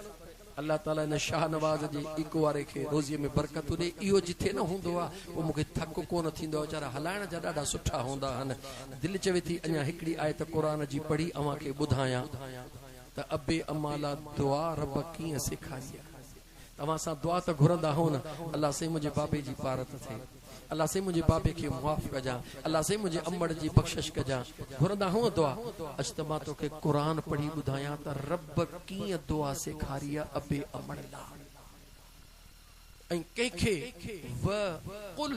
अल्लाह ताला ने शाह नवाज जे इको वारे के रोज़ी में बरकत दे इहो जिथे न हुंदो आ वो मुखे थक कोन थींदो वीचारा हलाइण जा ॾाढा सुठा हुंदा हन दिल चवे थी अञा हिकड़ी आयत कुरान जी पढ़ी अवां खे ॿुधायां त अबे अमाला दुआ रब कीअं सेखारी तव्हां सां दुआ त घुरंदा हो न अल्लाह से मुंहिंजे बाबे जी पारत थे अल्लाह से मुझे बाबे के मुआफ़ कजा अल्लाह से मुझे अम्मड़ जी बख्शिश कजा घुरंदा हो दुआ अजतमा तो के कुरान पढ़ी बुधाया त रब कीअं दुआ सेखारी अबे अम्मड़ ला ऐं कंहिंखे व कुल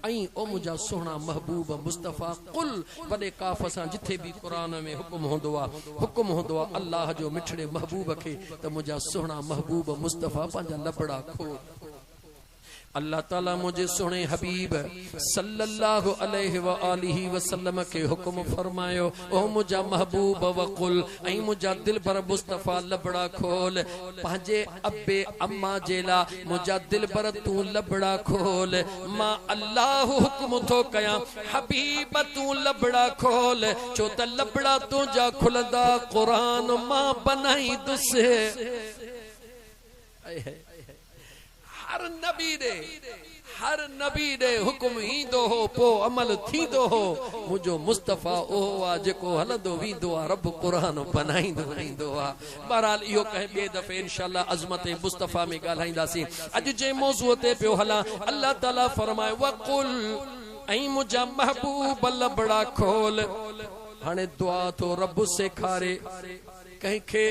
ऐं ओ मुंहिंजा सुहिणा महबूब मुस्तफ़ा कुल वॾे काफ़ सां जिथे भी कुरान में हुकुम होंदो आहे अल्लाह जो मिठड़े महबूब के त मुंहिंजा सुहिणा महबूब मुस्तफ़ा पंहिंजा लबड़ा खोल अल्लाह ताला मुझे सुने हबीब सल्लल्लाहु अलैहि व आलिहि वसल्लम के हुक्म फरमायो ओ मुझा महबूब वकुल ऐं मुझा दिल पर मुस्तफा लबड़ा खोल पंहिंजे अब्बे अम्मा जेला मुझा दिल पर तू लबड़ा खोल मां अल्लाह हुक्म थो कया हबीब तू लबड़ा खोल छो त लबड़ा तुंहिंजा खुलंदा कुरान मां बनाई दुसे हर नबी दे हुक्म ईंदो हो पो अमल थींदो हो मुझो मुस्तफा ओ आ जेको हलंदो वींदो आ रब कुरान बनाईंदो ईंदो आ बहरहाल इहो कहे ॿिए दफ़े इंशाअल्लाह अज़मत मुस्तफा में ॻाल्हाईंदासीं अॼु जे मौज़ूअ ते पियो हलां अल्लाह ताला फरमाए वकुल ऐं मुंहिंजा महबूब लबड़ा खोल हाणे दुआ तो रब सेखारे कंहिंखे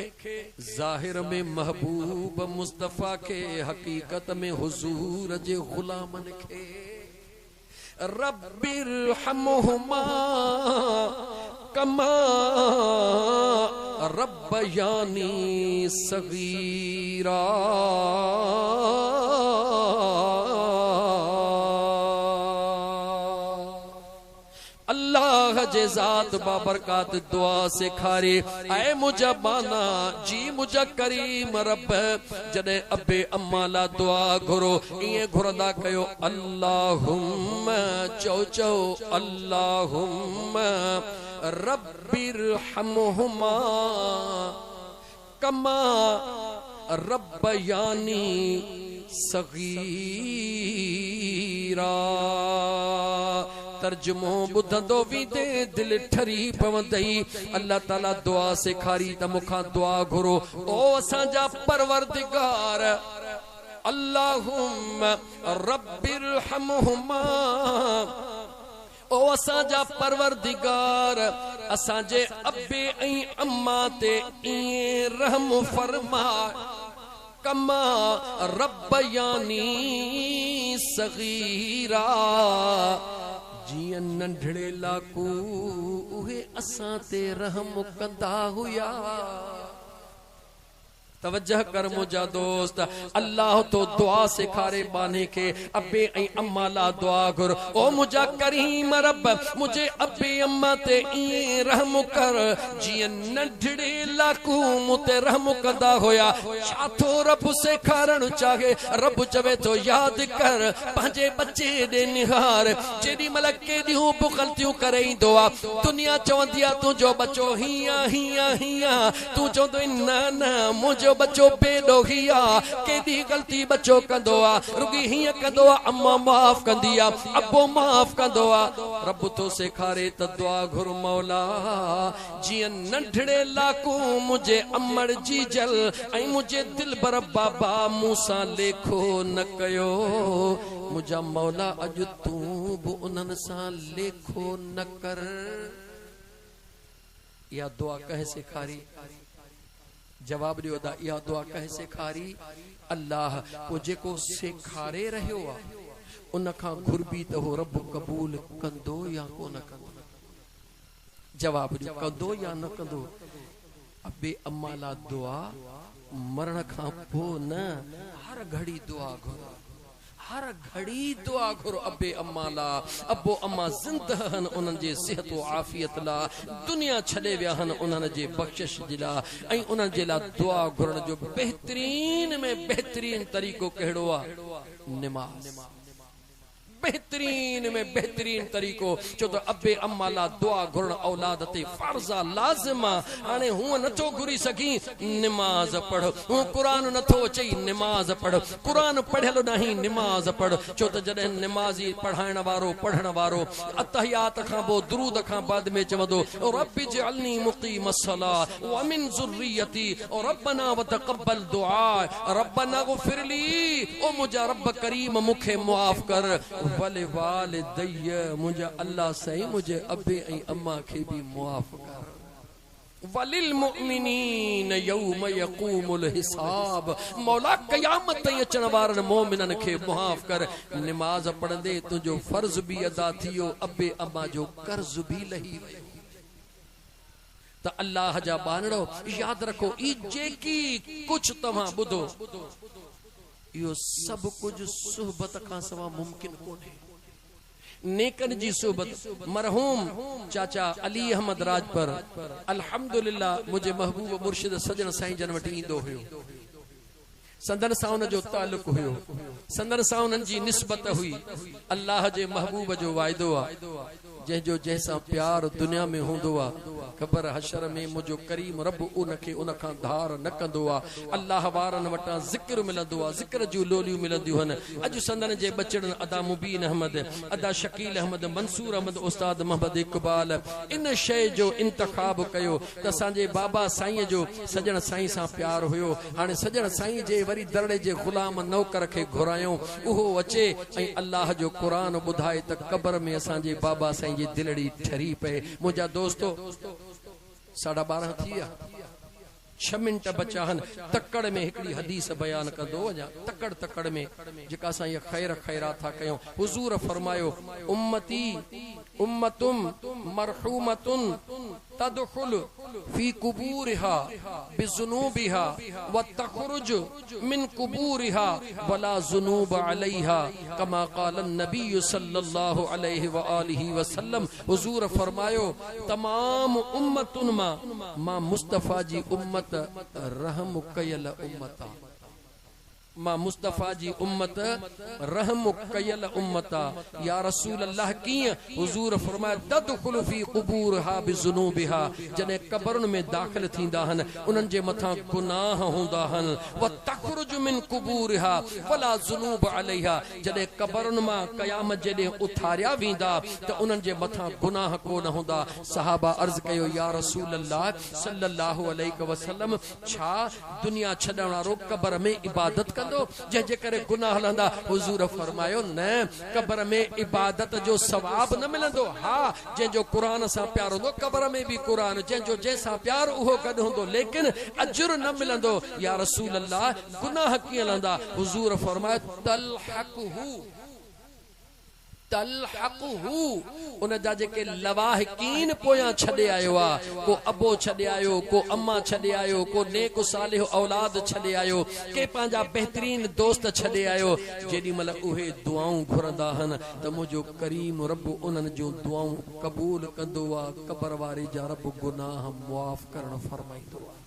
ज़ाहिर में महबूब मुस्तफ़ा के हकीकत में हुजूर जे गुलामन के रब्बिरहमुहुमा कमा रब्बयानी सगीरा अल्लाह जे ज़ात बाबरकात दुआ सेखारे ऐ मुझा बाना जी मुझा करीम रब जॾहिं अबे अम्मा ला दुआ घुरो इएं घुरंदा कयो अल्लाहुम्मा चओ अल्लाहुम्मा रब्बिरहमुहुमा कमा रब्बयानी सगीरा तर्जुमो बुधंदो वीदे दिल ठरी पवंदई अल्लाह ताला दुआ सेखारी त मुखां दुआ घुरो ओ असांजा परवरदिगार अल्लाहुम्मा रब्बिरहमुहुमा ओ असांजा परवरदिगार असांजे अब्बे ऐं अम्मा ते ईअं रहम फरमा कमा रब्बयानी सगीरा जियन नंढड़े लाकू उहे असां ते रहम कंदा हुया तवज्जह कर मुझा दोस्त अल्लाह तो दुआ सिखारे बाने के अब्बे ऐं अम्मा ला दुआ घुर ओ मुझा करीम रब मुझे अब्बे अम्मा ते ईअं रहम कर जीअं नंढड़े लाकू मुते रहम कंदा हुया छा थो रब सेखारण चाहे रब चवे तो याद कर पंहिंजे बच्चे ॾे निहार जेॾी महिल केॾियूं बि ग़लतियूं करे ईंदो आहे दुनिया चवंदी आहे तुंहिंजो बच्चो हीअं हीअं हीअं तूं चवंदो न न मुंहिंजो बच्चो बेडोही आ केडी गलती बच्चो कंदो आ रुगी हिय कंदो आ अम्मा माफ कंदी आ अब्बो माफ कंदो आ रब तो सेखारे त दुआ घुर मौला जियन नंढड़े लाकू मुझे अम्मड़ जी जल ऐं मुझे दिल बर बाबा मूसा लेखो न कयो मुझा मौला अज तू बि उन्हन सां लेखो न कर या दुआ कह सेखारी जवाब दियो दा या दुआ कह सेखारी अल्लाह को जेको सेखारे रहियो आ उन खां घुरबी त हो रब कबूल कंदो या कोन कंदो जवाब दियो कंदो या न कंदो अबे अम्मा ला दुआ मरण खां पो न हर घड़ी दुआ घुर हर घड़ी दुआ घुर अबे अम्मा ला। अबो अम्मा जिंदा हन उन्हनि जे सिहत व आफियत ला, दुनिया छॾे विया हन उन्हनि जे बख़्शिश जे ला, ऐं उन्हनि जे लाइ दुआ घुरण जो बेहतरीन में बेहतरीन तरीक़ो कहिड़ो आहे? निमाज़। बेहतरीन में बेहतरीन तरीक़ो छो तो अबे अम्मा ला दुआ घुरण औलाद ते फर्ज़ा लाज़िमा। हाणे हूं नथो घुरी सकी निमाज़ पढ़, हूं कुरान नथो चई निमाज़ पढ़, कुरान पढ़ियल नहीं निमाज़ पढ़। छो तो जॾहिं निमाज़ी पढ़ाइण वारो पढ़ण वारो अतहियात खां पोइ दुरूद खां बाद में चवंदो रब्बि जअलनी मुक़ीमस्सलाह व मिन ज़ुर्रियती रब्बना व तक़ब्बल दुआ रब्बना ग़फ़िरली। ओ मुंहिंजा रब करीम मूंखे मुआफ़ कर। वले वालिदैय मुंहिंजा अल्लाह सही मुंहिंजे अबे ऐं अम्मा खे बि मुआफ़ कर। वलिल मुमिनीन यौम यक़ूमुल हिसाब मौला क़यामत ताईं अचण वारनि मोमिननि खे मुआफ़ कर। निमाज़ पढ़ंदे तुंहिंजो फ़र्ज़ बि अदा थियो, अबे अम्मा जो कर्ज़ बि लही वियो। त अल्लाह जा बानड़ो याद रखो ई जेकी कुछ तव्हां ॿुधो इहो सब कुछ सुहबत का सवा मुमकिन कोन्हे। नेकन जी सोबत मरहूम चाचा अली अहमद राजपर अल्हम्दुलिल्लाह मुझे महबूब मुर्शिद सजन साईं जन वटि ईंदो हुयो। संदन सां उन जो ताल्लुक हुयो, संदन सां उन्हनि जी निस्बत हुई। अल्लाह जे महबूब जो वाइदो आहे जंहिंजो जंहिंसां प्यार दुनिया में हूंदो आहे ख़बर हशर में मुंहिंजो करीम रब उनखे उन खां धार न कंदो आहे। अल्लाह वारनि वटां ज़िक्र मिलंदो आहे, ज़िक्र जूं लोलियूं मिलंदियूं आहिनि। अॼु संदन जे बचड़नि अदा मुबीन अहमद, अदा शकील अहमद, मंसूर अहमद, उस्ताद मोहम्मद इक़बाल इन शइ जो इंतखाब कयो त असांजे बाबा साईं जो सजण साईं सां प्यार हुयो। हाणे सजण साईं जे वरी दरड़े जे ग़ुलाम नौकर खे घुरायूं, उहो अचे ऐं अल्लाह जो क़ुरान ॿुधाए त क़बर में असांजे बाबा साईं जी दिलड़ी ठरी पए। मुंहिंजा दोस्तो 12:30 थी विया, 6 मिंट बचा आहिनि। तकड़ में हिकिड़ी हदीस बयान कंदो वञा। तकड़ में जेका असां इहा ख़ैरात था कयूं, हुज़ूर फरमायो उम्मती उम्मतुम मरहूमतुन तदखुल फी कुबूरिहा बिज़ुनूबिहा व तखरुज मिन कुबूरिहा वला ज़ुनूब अलैहा कमा क़ाल नबी सल्लल्लाहु अलैहि व आलिहि वसल्लम। हुज़ूर फरमायो तमाम उम्मतुन मां मुस्तफ़ा जी उम्मत रहम कयल उम्मत, मां मुस्तफ़ा जी उम्मत रहम कयल उम्मत। या रसूल अल्लाह कीअं? हुज़ूर फरमाया तदखुलु फी कुबूरहा बिज़ुनूबिहा, जॾहिं क़बरुनि में दाख़िल थींदा आहिनि उन्हनि जे मथां गुनाह हूंदा आहिनि। व तखरुज मिन कुबूरहा वला ज़ुनूब अलैहा, जॾहिं क़बरुनि मां क़यामत जे ॾींहुं उथारिया वेंदा त उन्हनि जे मथां गुनाह कोन हूंदा। सहाबा अर्ज़ कयो या रसूल अल्लाह सल्लल्लाहु अलैहि वसल्लम छा दुनिया छॾण वारो क़बर में इबादत जंहिंजे करे गुनाह हलंदा? हुज़ूर फरमायो न, क़बर में इबादत जो सवाब न मिलंदो। हा, जंहिंजो क़ुरान सां प्यार हूंदो क़बर में बि क़ुरान, जंहिंजो जंहिंसां प्यार उहो गॾु हूंदो, लेकिन अजुर न मिलंदो। या रसूल अल्लाह गुनाह कीअं हलंदा? हुज़ूर फरमायो तलहक़हु तलहक़हु, उन जा जेके लवाहिकीन पोयां छॾे आयो आहे, को अबो छॾे आयो, को अम्मा छॾे आयो, को नेक सालिह औलाद छॾे आयो, के पंहिंजा बहितरीन दोस्त छॾे आयो, जेॾी महिल उहे दुआऊं घुरंदा आहिनि त मुंहिंजो करीम रब उन्हनि जूं दुआऊं क़बूल कंदो आहे। क़बर वारे जा रब गुनाह मुआफ़ करणु फरमाईंदो आहे।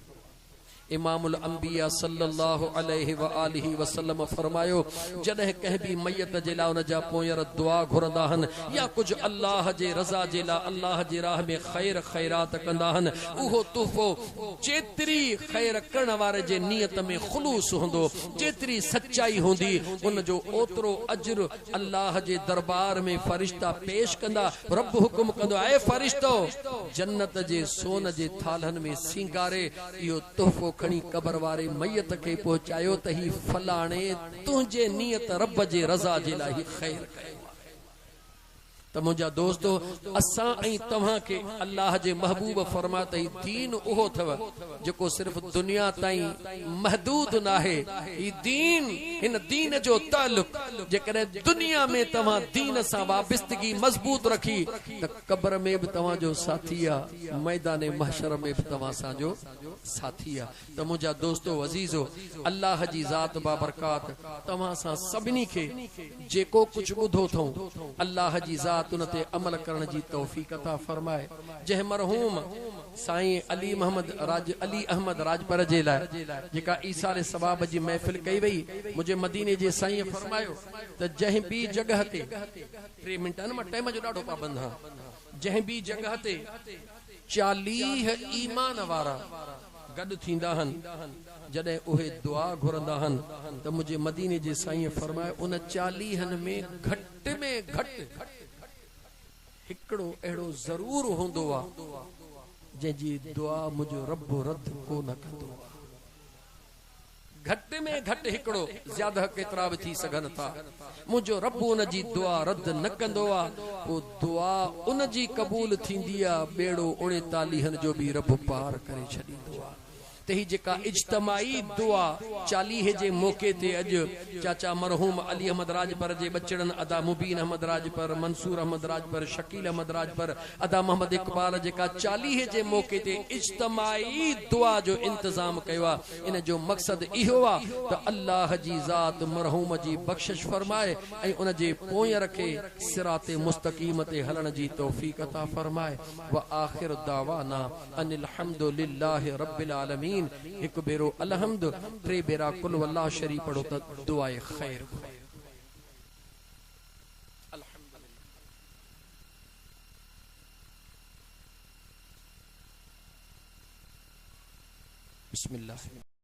इमामुल अंबिया सल्लल्लाहु अलैहि व आलिहि वसल्लम फरमायो जॾहिं कंहिं बि मयत जे लाइ उन जा पोयर दुआ घुरंदा आहिनि या कुझु अल्लाह जे रज़ा जे लाइ अल्लाह जे राह में ख़ैर ख़ैरात कंदा आहिनि, उहो तोहफ़ो जेतिरी ख़ैर करण वारे जे नियत में ख़ुलूस हूंदो, जेतिरी सचाई हूंदी, उन जो ओतिरो अजर अल्लाह जे दरबार में फ़रिश्ता पेश कंदा। रब हुकुम कंदो आहे फ़रिश्तो जन्नत जे सोन जे थालनि में सिंगारे इहो तोहफ़ो खणी क़बर वारे मयत खे पहुचायो त ही फलाणे तुंहिंजे नियत रब जे रज़ा जे लाइ ख़ैर कयो। त मुंहिंजा दोस्तो असां ऐं तव्हां खे अल्लाह जे महबूब फरमाया त दीन उहो थव जेको सिर्फ़ दुनिया ताईं महदूद नाहे। ही दीन, हिन दीन जो ताल्लुक जेकॾहिं दुनिया में तव्हां दीन सां वाबस्तगी मज़बूत रखी त क़ब्र में बि तव्हांजो साथी आहे, मैदान महशर में बि तव्हां असांजो साथी आहे। त मुंहिंजा दोस्तो अज़ीज़ो, अल्लाह जी ज़ात बाबरकात तव्हां सां सभिनी खे जेको कुझु ॿुधो अथऊं अल्लाह जी ज़ात उन ते अमल करण जी तौफ़ीक़ अता फरमाए। जंहिं मरहूम साईं अली अहमद राजपर जे लाइ जेका ईसारे सवाब जी महफ़िल कई वई, मुंहिंजे मदीने जे साईं फरमायो त जंहिं बि जगह ते 3 मिंट न मां टाइम जो ॾाढो पाबंद हा, जंहिं बि जगह ते 40 ईमान वारा गॾु थींदा आहिनि, जॾहिं उहे दुआ घुरंदा आहिनि त मुंहिंजे मदीने जे साईं फरमायो उन 40 में घटि हिकिड़ो अहिड़ो ज़रूर हूंदो आहे जंहिंजी दुआ मुंहिंजो रब रद्द कोन कंदो आहे। घटि में घटि हिकिड़ो, ज्यादा केतिरा बि थी सघनि था, मुंहिंजो रब उन जी दुआ रद्द न कंदो आहे। पोइ दुआ उन जी क़बूल थींदी आहे, ॿेड़ो 39 जो बि रब पार करे छॾींदो आहे। त ही जेका इज्तमाई दुआ 40 जे मौके ते अॼु चाचा मरहूम अली अहमद राजपर जे बचड़नि अदा मुबीन अहमद राजपर, मंसूर अहमद राजपर, शकील अहमद राजपर, अदा मोहम्मद इकबाल जेका 40 जे मौके ते इज्तमाई दुआ जो इंतजाम कयो आहे, इन जो मक़सद इहो आहे त अल्लाह जी ज़ात मरहूम जी बख़्शिश फरमाए ऐं उन जे पोयं रखे सिराते मुस्तक़ीम ते हलण जी तौफ़ीक़ अता फरमाए। व आखिर दावाना अनिल हम्दुलिल्लाहि रब्बिल आलमीन। एक बेरो अलहम्द, 3 बेरा कुल वल्लाह शरीफ पढ़ो त दुआए खैर। बिस्मिल्लाह।